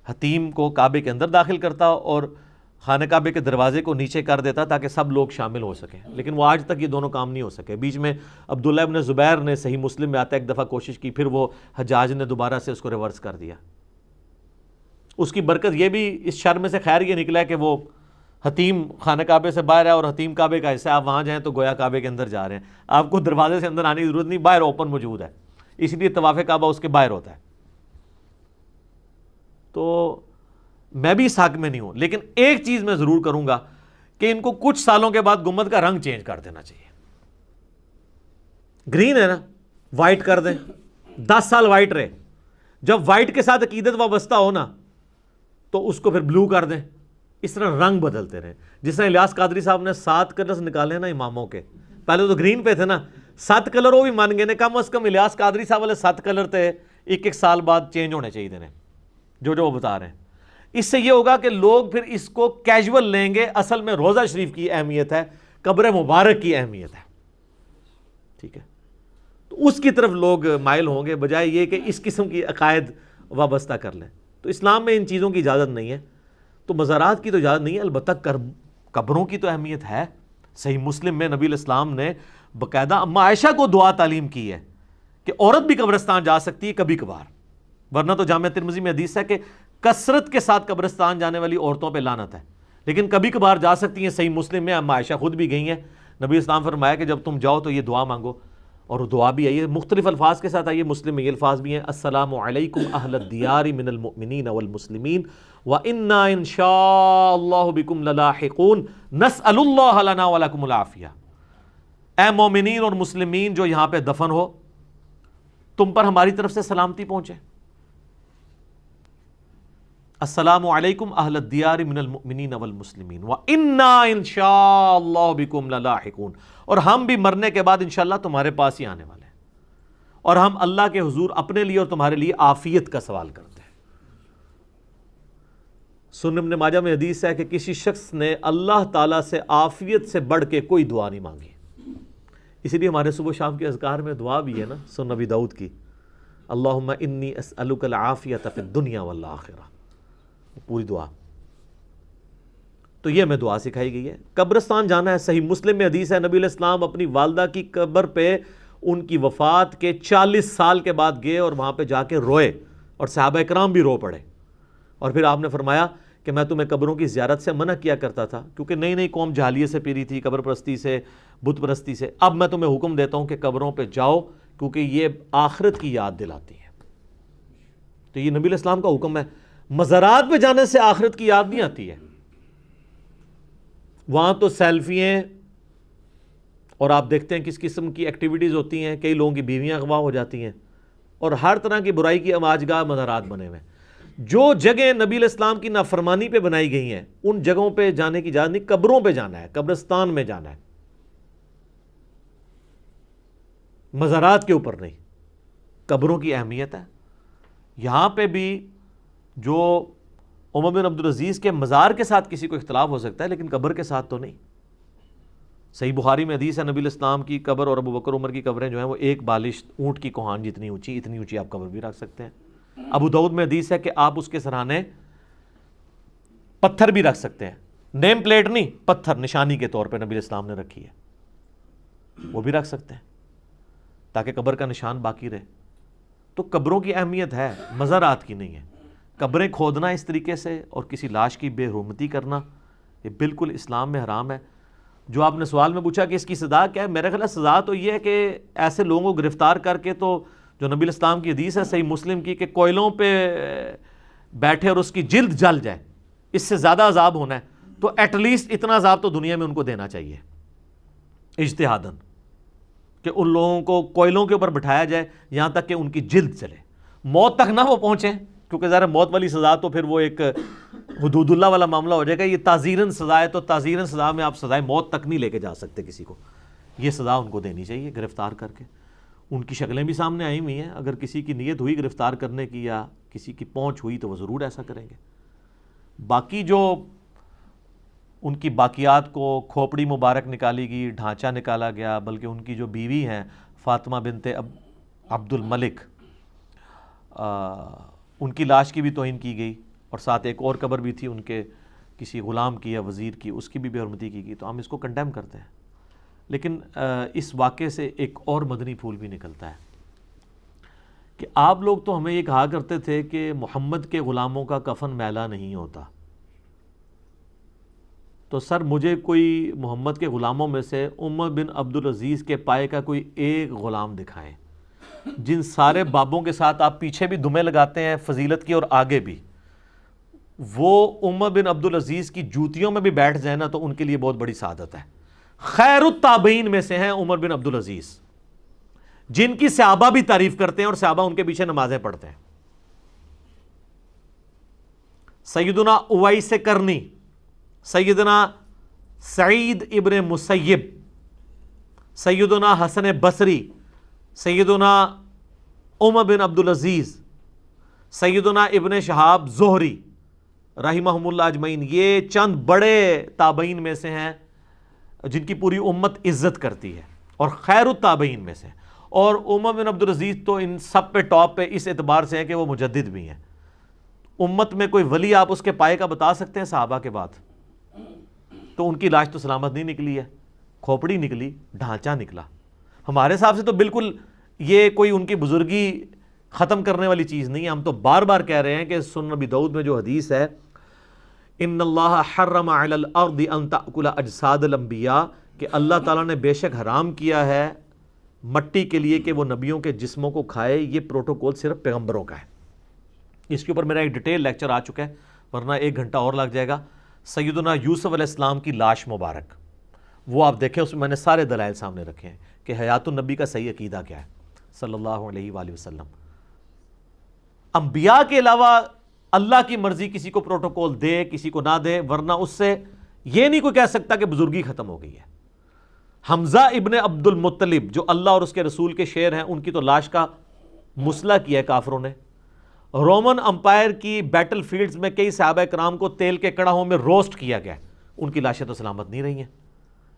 حتیم کو کعبے کے اندر داخل کرتا اور خانہ کعبے کے دروازے کو نیچے کر دیتا تاکہ سب لوگ شامل ہو سکیں، لیکن وہ آج تک یہ دونوں کام نہیں ہو سکے۔ بیچ میں عبداللہ ابن زبیر نے صحیح مسلم میں آتا ایک دفعہ کوشش کی، پھر وہ حجاج نے دوبارہ سے اس کو ریورس کر دیا۔ اس کی برکت یہ بھی اس شر میں سے خیر یہ نکلا ہے کہ وہ حتیم خانہ کعبے سے باہر ہے اور حتیم کعبے کا حصہ، آپ وہاں جائیں تو گویا کعبے کے اندر جا رہے ہیں، آپ کو دروازے سے اندر آنے کی ضرورت نہیں، باہر اوپن موجود ہے، اس لیے طواف کعبہ اس کے باہر ہوتا ہے۔ تو میں بھی اس حق میں نہیں ہوں، لیکن ایک چیز میں ضرور کروں گا کہ ان کو کچھ سالوں کے بعد گنبد کا رنگ چینج کر دینا چاہیے۔ گرین ہے نا، وائٹ کر دیں، 10 سال وائٹ رہے، جب وائٹ کے ساتھ عقیدت وابستہ ہو نا تو اس کو پھر بلو کر دیں، اس طرح رنگ بدلتے رہیں۔ جس طرح الیاس قادری صاحب نے 7 کلرز نکالے نا اماموں کے، پہلے تو گرین پہ تھے نا، 7 کلر وہ بھی مان گئے نا، کم از کم الیاس قادری صاحب والے 7 کلر تھے، ایک سال بعد چینج ہونے چاہیے تھے جو وہ بتا رہے ہیں۔ اس سے یہ ہوگا کہ لوگ پھر اس کو کیجول لیں گے، اصل میں روزہ شریف کی اہمیت ہے، قبر مبارک کی اہمیت ہے، ٹھیک ہے، تو اس کی طرف لوگ مائل ہوں گے بجائے یہ کہ اس قسم کی عقائد وابستہ کر لیں۔ تو اسلام میں ان چیزوں کی اجازت نہیں ہے، تو مزارات کی تو اجازت نہیں ہے، البتہ قبروں کی تو اہمیت ہے۔ صحیح مسلم میں نبی الاسلام نے باقاعدہ اما عائشہ کو دعا تعلیم کی ہے کہ عورت بھی قبرستان جا سکتی ہے کبھی کبھار، ورنہ تو جامعہ ترمذی میں حدیث ہے کہ کثرت کے ساتھ قبرستان جانے والی عورتوں پہ لعنت ہے، لیکن کبھی کبھار جا سکتی ہیں۔ صحیح مسلم میں اما عائشہ خود بھی گئی ہیں، نبی اسلام فرمایا کہ جب تم جاؤ تو یہ دعا مانگو، اور وہ دعا بھی آئی ہے مختلف الفاظ کے ساتھ آئی ہے، مسلم میں یہ الفاظ بھی ہیں، السلام علیکم اہل الدیار من المؤمنین والمسلمین وَإِنَّا إِن شَاءَ اللَّهُ بِكُمْ لَلَاحِقُونَ نَسْأَلُ اللَّهَ لَنَا وَلَكُمُ الْعَافِيَةَ۔ اے مومنین اور مسلمین جو یہاں پہ دفن ہو، تم پر ہماری طرف سے سلامتی پہنچے۔ السلام علیکم اہل الدیار من المؤمنین والمسلمین وَإِنَّا إِن شَاءَ اللَّهُ بِكُمْ لَلَاحِقُونَ، اور ہم بھی مرنے کے بعد انشاءاللہ تمہارے پاس ہی آنے والے ہیں، اور ہم اللہ کے حضور اپنے لیے اور تمہارے لیے عافیت کا سوال کرتے ہیں۔ سنن ابن ماجہ میں حدیث ہے کہ کسی شخص نے اللہ تعالیٰ سے عافیت سے بڑھ کے کوئی دعا نہیں مانگی، اسی لیے ہمارے صبح شام کے اذکار میں دعا بھی ہے نا، سنن نبی داؤد کی، اللہم انی اسألک العافیۃ فی الدنیا والآخرہ، پوری دعا۔ تو یہ ہمیں دعا سکھائی گئی ہے۔ قبرستان جانا ہے، صحیح مسلم میں حدیث ہے نبی علیہ السلام اپنی والدہ کی قبر پہ ان کی وفات کے 40 سال کے بعد گئے اور وہاں پہ جا کے روئے، اور صحابہ اکرام بھی رو پڑے، اور پھر آپ نے فرمایا کہ میں تمہیں قبروں کی زیارت سے منع کیا کرتا تھا کیونکہ نئی نئی قوم جہالیت سے پیری تھی، قبر پرستی سے، بت پرستی سے، اب میں تمہیں حکم دیتا ہوں کہ قبروں پہ جاؤ کیونکہ یہ آخرت کی یاد دلاتی ہے۔ تو یہ نبی علیہ السلام کا حکم ہے۔ مزارات پہ جانے سے آخرت کی یاد نہیں آتی ہے، وہاں تو سیلفییں اور آپ دیکھتے ہیں کس قسم کی ایکٹیویٹیز ہوتی ہیں، کئی لوگوں کی بیویاں اغوا ہو جاتی ہیں، اور ہر طرح کی برائی کی اماجگاہ مزارات بنے ہوئے ہیں۔ جو جگہ نبی علیہ السلام کی نافرمانی پہ بنائی گئی ہیں ان جگہوں پہ جانے کی اجازت نہیں، قبروں پہ جانا ہے، قبرستان میں جانا ہے، مزارات کے اوپر نہیں۔ قبروں کی اہمیت ہے۔ یہاں پہ بھی جو عمر بن عبدالعزیز کے مزار کے ساتھ کسی کو اختلاف ہو سکتا ہے لیکن قبر کے ساتھ تو نہیں۔ صحیح بخاری میں حدیث ہے نبی علیہ السلام کی قبر اور ابو بکر عمر کی قبریں جو ہیں وہ ایک بالش اونٹ کی کوہان جتنی اونچی، اتنی اونچی آپ قبر بھی رکھ سکتے ہیں۔ ابو داؤد میں حدیث ہے کہ آپ اس کے سرانے پتھر بھی رکھ سکتے ہیں، نیم پلیٹ نہیں، پتھر نشانی کے طور پہ نبی علیہ السلام نے رکھی ہے، وہ بھی رکھ سکتے ہیں تاکہ قبر کا نشان باقی رہے۔ تو قبروں کی اہمیت ہے، مزارات کی نہیں ہے۔ قبریں کھودنا اس طریقے سے اور کسی لاش کی بے حرمتی کرنا یہ بالکل اسلام میں حرام ہے۔ جو آپ نے سوال میں پوچھا کہ اس کی سزا کیا ہے، میرے خیال سزا تو یہ ہے کہ ایسے لوگوں کو گرفتار کر کے، تو جو نبی علیہ السلام کی حدیث ہے صحیح مسلم کی کہ کوئلوں پہ بیٹھے اور اس کی جلد جل جائے، اس سے زیادہ عذاب ہونا ہے تو ایٹ لیسٹ اتنا عذاب تو دنیا میں ان کو دینا چاہیے اجتہاداً، کہ ان لوگوں کو کوئلوں کے اوپر بٹھایا جائے یہاں تک کہ ان کی جلد چلے، موت تک نہ وہ پہنچیں، کیونکہ ذرا موت والی سزا تو پھر وہ ایک حدود اللہ والا معاملہ ہو جائے گا۔ یہ تعزیراً سزا ہے تو تعزیراً سزا میں آپ سزائے موت تک نہیں لے کے جا سکتے کسی کو، یہ سزا ان کو دینی چاہیے گرفتار کر کے۔ ان کی شکلیں بھی سامنے آئی ہوئی ہیں، اگر کسی کی نیت ہوئی گرفتار کرنے کی یا کسی کی پہنچ ہوئی تو وہ ضرور ایسا کریں گے۔ باقی جو ان کی باقیات کو کھوپڑی مبارک نکالی گئی، ڈھانچہ نکالا گیا، بلکہ ان کی جو بیوی ہیں فاطمہ بنت عبد الملک، ان کی لاش کی بھی توہین کی گئی، اور ساتھ ایک اور قبر بھی تھی ان کے کسی غلام کی یا وزیر کی، اس کی بھی بے حرمتی کی گئی، تو ہم اس کو کنڈیم کرتے ہیں. لیکن اس واقعے سے ایک اور مدنی پھول بھی نکلتا ہے کہ آپ لوگ تو ہمیں یہ کہا کرتے تھے کہ محمد کے غلاموں کا کفن میلا نہیں ہوتا. تو سر مجھے کوئی محمد کے غلاموں میں سے عمر بن عبدالعزیز کے پائے کا کوئی ایک غلام دکھائیں. جن سارے بابوں کے ساتھ آپ پیچھے بھی دمیں لگاتے ہیں فضیلت کی اور آگے بھی، وہ عمر بن عبدالعزیز کی جوتیوں میں بھی بیٹھ جائیں نا تو ان کے لیے بہت بڑی سعادت ہے. خیر التابعین میں سے ہیں عمر بن عبدالعزیز، جن کی صحابہ بھی تعریف کرتے ہیں اور صحابہ ان کے پیچھے نمازیں پڑھتے ہیں. سیدنا اویس کرنی، سیدنا سعید ابن مسیب، سیدنا حسن بصری، سیدنا عمر بن عبدالعزیز، سیدنا ابن شہاب زہری رحمہم اللہ اجمعین، یہ چند بڑے تابعین میں سے ہیں جن کی پوری امت عزت کرتی ہے اور خیر التابعین میں سے. اور عمر بن عبدالعزیز تو ان سب پہ ٹاپ پہ اس اعتبار سے ہیں کہ وہ مجدد بھی ہیں. امت میں کوئی ولی آپ اس کے پائے کا بتا سکتے ہیں صحابہ کے بعد؟ تو ان کی لاش تو سلامت نہیں نکلی ہے، کھوپڑی نکلی، ڈھانچہ نکلا. ہمارے حساب سے تو بالکل یہ کوئی ان کی بزرگی ختم کرنے والی چیز نہیں ہے. ہم تو بار بار کہہ رہے ہیں کہ سنن ابی داؤد میں جو حدیث ہے، ان اللہ حرم علی الارض ان تأکل اجساد الانبیاء، کہ اللہ تعالیٰ نے بے شک حرام کیا ہے مٹی کے لیے کہ وہ نبیوں کے جسموں کو کھائے. یہ پروٹوکول صرف پیغمبروں کا ہے. اس کے اوپر میرا ایک ڈیٹیل لیکچر آ چکا ہے، ورنہ 1 گھنٹہ اور لگ جائے گا. سیدنا یوسف علیہ السلام کی لاش مبارک، وہ آپ دیکھیں، اس میں میں نے سارے دلائل سامنے رکھے ہیں کہ حیات النبی کا صحیح عقیدہ کیا ہے صلی اللہ علیہ وآلہ وسلم. انبیاء کے علاوہ اللہ کی مرضی کسی کو پروٹوکول دے کسی کو نہ دے، ورنہ اس سے یہ نہیں کوئی کہہ سکتا کہ بزرگی ختم ہو گئی ہے. حمزہ ابن عبد المطلب جو اللہ اور اس کے رسول کے شیر ہیں، ان کی تو لاش کا مسئلہ کیا ہے کافروں نے. رومن امپائر کی بیٹل فیلڈز میں کئی صحابہ کرام کو تیل کے کڑاہوں میں روسٹ کیا گیا، ان کی لاشیں تو سلامت نہیں رہی ہیں،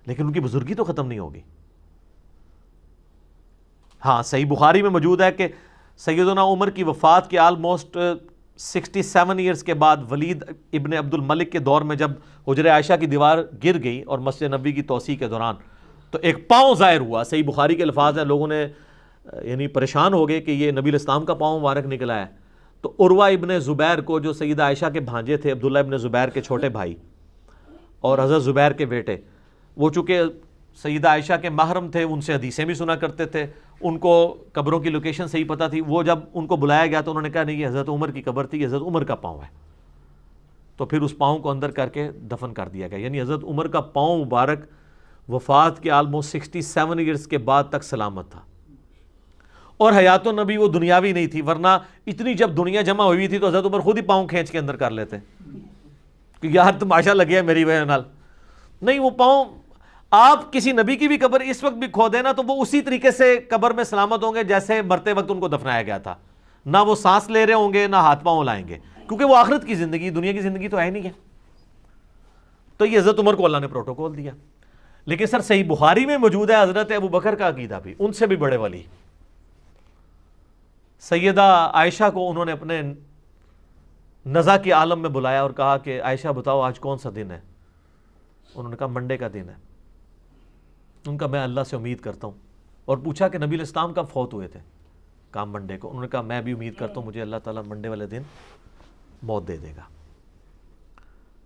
لیکن ان کی بزرگی تو ختم نہیں ہوگی. ہاں صحیح بخاری میں موجود ہے کہ سیدنا عمر کی وفات کے آلموسٹ 67 ایئرز کے بعد ولید ابن عبد الملک کے دور میں جب حجر عائشہ کی دیوار گر گئی اور مسجد نبی کی توسیع کے دوران تو ایک پاؤں ظاہر ہوا. صحیح بخاری کے الفاظ ہیں، لوگوں نے یعنی پریشان ہو گئے کہ یہ نبی الاسلام کا پاؤں مبارک نکلا ہے. تو عروہ ابن زبیر کو، جو سیدہ عائشہ کے بھانجے تھے، عبداللہ ابن زبیر کے چھوٹے بھائی اور حضرت زبیر کے بیٹے، وہ چونکہ سیدہ عائشہ کے محرم تھے، ان سے حدیثیں بھی سنا کرتے تھے، ان کو قبروں کی لوکیشن صحیح پتہ تھی. وہ جب ان کو بلایا گیا تو انہوں نے کہا نہیں، یہ حضرت عمر کی قبر تھی، یہ حضرت عمر کا پاؤں ہے. تو پھر اس پاؤں کو اندر کر کے دفن کر دیا گیا. یعنی حضرت عمر کا پاؤں مبارک وفات کے آلموسٹ 67 ایئرز کے بعد تک سلامت تھا. اور حیات النبی وہ دنیاوی نہیں تھی، ورنہ اتنی جب دنیا جمع ہوئی تھی تو حضرت عمر خود ہی پاؤں کھینچ کے اندر کر لیتے کہ یار تماشا لگیا ہے میری وجہ نال. نہیں، وہ پاؤں آپ کسی نبی کی بھی قبر اس وقت بھی کھو دینا تو وہ اسی طریقے سے قبر میں سلامت ہوں گے جیسے مرتے وقت ان کو دفنایا گیا تھا. نہ وہ سانس لے رہے ہوں گے، نہ ہاتھ پاؤں لائیں گے، کیونکہ وہ آخرت کی زندگی، دنیا کی زندگی تو ہے نہیں ہے. تو یہ حضرت عمر کو اللہ نے پروٹوکول دیا. لیکن سر صحیح بخاری میں موجود ہے حضرت ابو بکر کا عقیدہ بھی، ان سے بھی بڑے ولی. سیدہ عائشہ کو انہوں نے اپنے نزا کے عالم میں بلایا اور کہا کہ عائشہ بتاؤ آج کون سا دن ہے؟ انہوں نے کہا منڈے کا دن ہے. ان کا میں اللہ سے امید کرتا ہوں. اور پوچھا کہ نبی الاسلام کب فوت ہوئے تھے؟ کہا منڈے کو. انہوں نے کہا میں بھی امید کرتا ہوں مجھے اللہ تعالیٰ منڈے والے دن موت دے دے گا.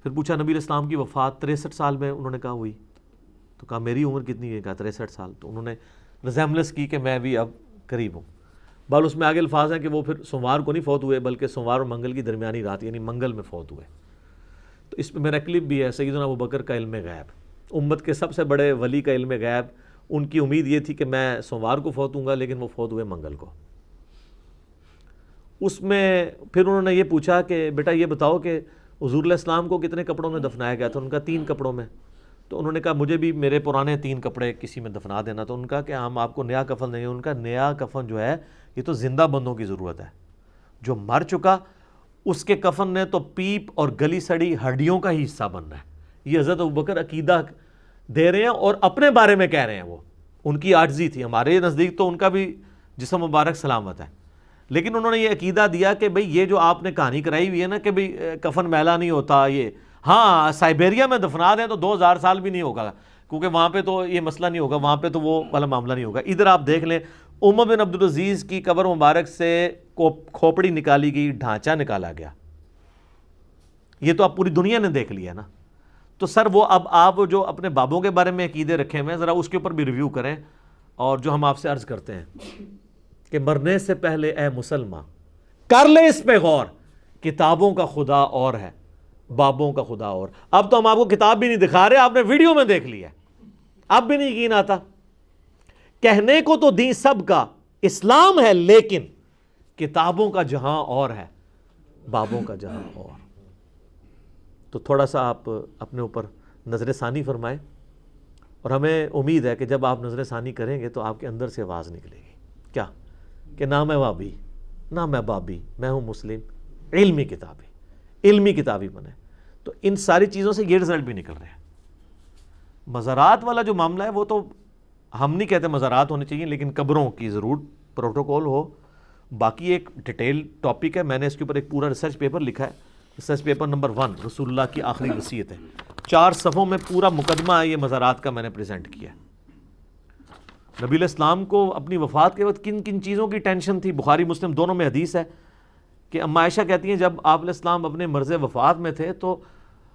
پھر پوچھا نبی الاسلام کی وفات 63 سال میں؟ انہوں نے کہا ہوئی. تو کہا میری عمر کتنی ہے؟ کہا 63 سال. تو انہوں نے ریزیمبلنس کی کہ میں بھی اب قریب ہوں. بال اس میں آگے الفاظ ہیں کہ وہ پھر سوموار کو نہیں فوت ہوئے بلکہ سوموار اور منگل کی درمیانی رات یعنی منگل میں فوت ہوئے. تو اس میں میرا کلپ بھی ہے، سیدنا ابو بکر کا علم غیب، امت کے سب سے بڑے ولی کا علم غیب. ان کی امید یہ تھی کہ میں سوموار کو فوت ہوں گا، لیکن وہ فوت ہوئے منگل کو. اس میں پھر انہوں نے یہ پوچھا کہ بیٹا یہ بتاؤ کہ حضور علیہ السلام کو کتنے کپڑوں میں دفنایا گیا تھا؟ ان کا 3 کپڑوں میں. تو انہوں نے کہا مجھے بھی میرے پرانے 3 کپڑے کسی میں دفنا دینا. تو ان کا کہ ہم آپ کو نیا کفن نہیں. ان کا نیا کفن جو ہے یہ تو زندہ بندوں کی ضرورت ہے. جو مر چکا اس کے کفن نے تو پیپ اور گلی سڑی ہڈیوں کا ہی حصہ بننا ہے. یہ حضرت ابوبکر عقیدہ دے رہے ہیں اور اپنے بارے میں کہہ رہے ہیں. وہ ان کی عاجزی تھی. ہمارے نزدیک تو ان کا بھی جسم مبارک سلامت ہے، لیکن انہوں نے یہ عقیدہ دیا کہ بھئی یہ جو آپ نے کہانی کرائی ہوئی ہے نا کہ بھئی کفن میلا نہیں ہوتا، یہ ہاں سائبیریا میں دفنا دیں تو 2000 سال بھی نہیں ہوگا، کیونکہ وہاں پہ تو یہ مسئلہ نہیں ہوگا، وہاں پہ تو وہ والا معاملہ نہیں ہوگا۔ ادھر آپ دیکھ لیں عمر بن عبدالعزیز کی قبر مبارک سے کھوپڑی نکالی گئی، ڈھانچہ نکالا گیا، یہ تو اب پوری دنیا نے دیکھ لیا نا۔ تو سر وہ اب آپ جو اپنے بابوں کے بارے میں عقیدے رکھے ہوئے ہیں ذرا اس کے اوپر بھی ریویو کریں، اور جو ہم آپ سے عرض کرتے ہیں کہ مرنے سے پہلے اے مسلمان کر لے اس پہ غور، کتابوں کا خدا اور ہے، بابوں کا خدا اور۔ اب تو ہم آپ کو کتاب بھی نہیں دکھا رہے، آپ نے ویڈیو میں دیکھ لیا، اب بھی نہیں یقین آتا۔ کہنے کو تو دین سب کا اسلام ہے، لیکن کتابوں کا جہاں اور ہے، بابوں کا جہاں اور۔ تو تھوڑا سا آپ اپنے اوپر نظر ثانی فرمائیں، اور ہمیں امید ہے کہ جب آپ نظر ثانی کریں گے تو آپ کے اندر سے آواز نکلے گی، کیا کہ نہ میں وابی نہ میں بابی، میں ہوں مسلم، علمی کتابی بنے۔ تو ان ساری چیزوں سے یہ رزلٹ بھی نکل رہے ہیں۔ مزارات والا جو معاملہ ہے وہ تو ہم نہیں کہتے مزارات ہونے چاہیے، لیکن قبروں کی ضرور پروٹوکول ہو۔ باقی ایک ڈیٹیل ٹاپک ہے، میں نے اس کے اوپر ایک پورا ریسرچ پیپر لکھا ہے، ریسرچ پیپر نمبر 1 رسول اللہ کی آخری وصیت ہے، 4 صفحوں میں پورا مقدمہ ہے یہ مزارات کا میں نے پریزنٹ کیا۔ نبی علیہ السلام کو اپنی وفات کے وقت کن کن چیزوں کی ٹینشن تھی، بخاری مسلم دونوں میں حدیث ہے کہ اما عائشہ کہتی ہیں جب آپ علیہ السلام اپنے مرض وفات میں تھے تو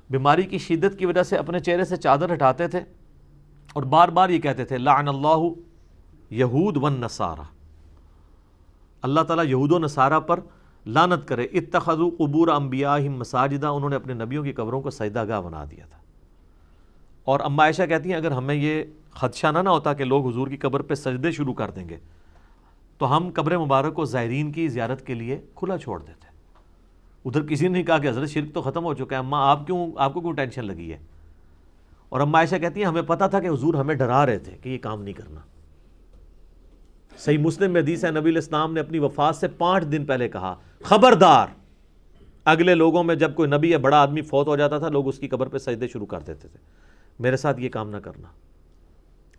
بیماری کی شدت کی وجہ سے اپنے چہرے سے چادر ہٹاتے تھے اور بار بار یہ کہتے تھے لعن اللہ یہود والنصارى، اللہ تعالیٰ یہود و نصارہ پر لعنت کرے، اتخذوا قبور انبیائہم مساجدہ، انہوں نے اپنے نبیوں کی قبروں کو سجدہ گاہ بنا دیا تھا۔ اور اما عائشہ کہتی ہیں اگر ہمیں یہ خدشہ نہ ہوتا کہ لوگ حضور کی قبر پہ سجدے شروع کر دیں گے تو ہم قبر مبارک کو زائرین کی زیارت کے لیے کھلا چھوڑ دیتے۔ ادھر کسی نے نہیں کہا کہ حضرت شرک تو ختم ہو چکا ہے، اماں آپ کو کیوں ٹینشن لگی ہے؟ اور اما عائشہ کہتی ہیں ہمیں پتہ تھا کہ حضور ہمیں ڈرا رہے تھے کہ یہ کام نہیں کرنا۔ صحیح مسلم میں حدیث ہے نبی علیہ السلام نے اپنی وفات سے 5 دن پہلے کہا خبردار، اگلے لوگوں میں جب کوئی نبی یا بڑا آدمی فوت ہو جاتا تھا لوگ اس کی قبر پہ سجدے شروع کر دیتے تھے، میرے ساتھ یہ کام نہ کرنا۔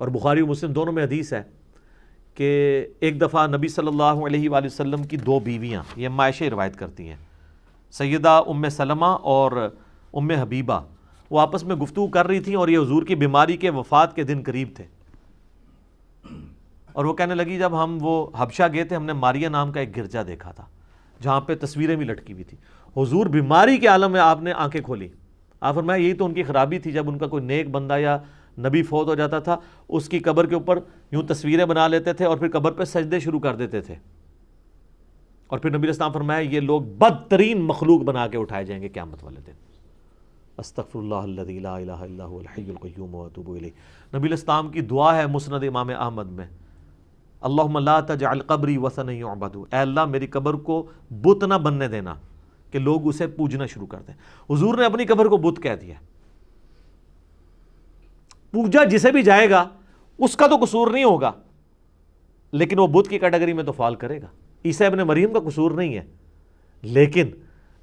اور بخاری و مسلم دونوں میں حدیث ہے کہ ایک دفعہ نبی صلی اللہ علیہ وآلہ وسلم کی 2 بیویاں، یہ اما عائشہ روایت کرتی ہیں، سیدہ ام سلمہ اور ام حبیبہ، وہ آپس میں گفتگو کر رہی تھیں اور یہ حضور کی بیماری کے وفات کے دن قریب تھے، اور وہ کہنے لگی جب ہم وہ حبشہ گئے تھے ہم نے ماریہ نام کا ایک گرجا دیکھا تھا جہاں پہ تصویریں بھی لٹکی ہوئی تھی۔ حضور بیماری کے عالم میں آپ نے آنکھیں کھولی، آپ فرمایا یہی تو ان کی خرابی تھی، جب ان کا کوئی نیک بندہ یا نبی فوت ہو جاتا تھا اس کی قبر کے اوپر یوں تصویریں بنا لیتے تھے اور پھر قبر پہ سجدے شروع کر دیتے تھے، اور پھر نبی علیہ السلام فرمایا یہ لوگ بدترین مخلوق بنا کے اٹھائے جائیں گے قیامت والے دن۔ استغفر اللہ الذی لا الہ الا هو الحی القیوم واتوب الیہ۔ نبی علیہ السلام کی دعا ہے مسند امام احمد میں، اللہم لا تجعل قبری وثنا یعبد، اے اللہ میری قبر کو بت نہ بننے دینا کہ لوگ اسے پوجنا شروع کر دیں۔ حضور نے اپنی قبر کو بت کہہ دیا، پوجا جسے بھی جائے گا اس کا تو قصور نہیں ہوگا، لیکن وہ بت کی کیٹیگری میں تو فال کرے گا۔ عیسیٰ ابن مریم کا قصور نہیں ہے، لیکن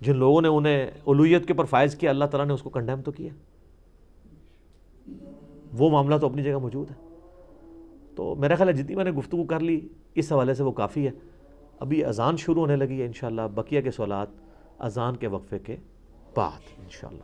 جن لوگوں نے انہیں الوہیت کے اوپر فائز کیا اللہ تعالیٰ نے اس کو کنڈیم تو کیا، وہ معاملہ تو اپنی جگہ موجود ہے۔ تو میرا خیال ہے جتنی میں نے گفتگو کر لی اس حوالے سے وہ کافی ہے۔ ابھی اذان شروع ہونے لگی ہے انشاءاللہ، بقیہ کے سوالات اذان کے وقفے کے بعد انشاءاللہ۔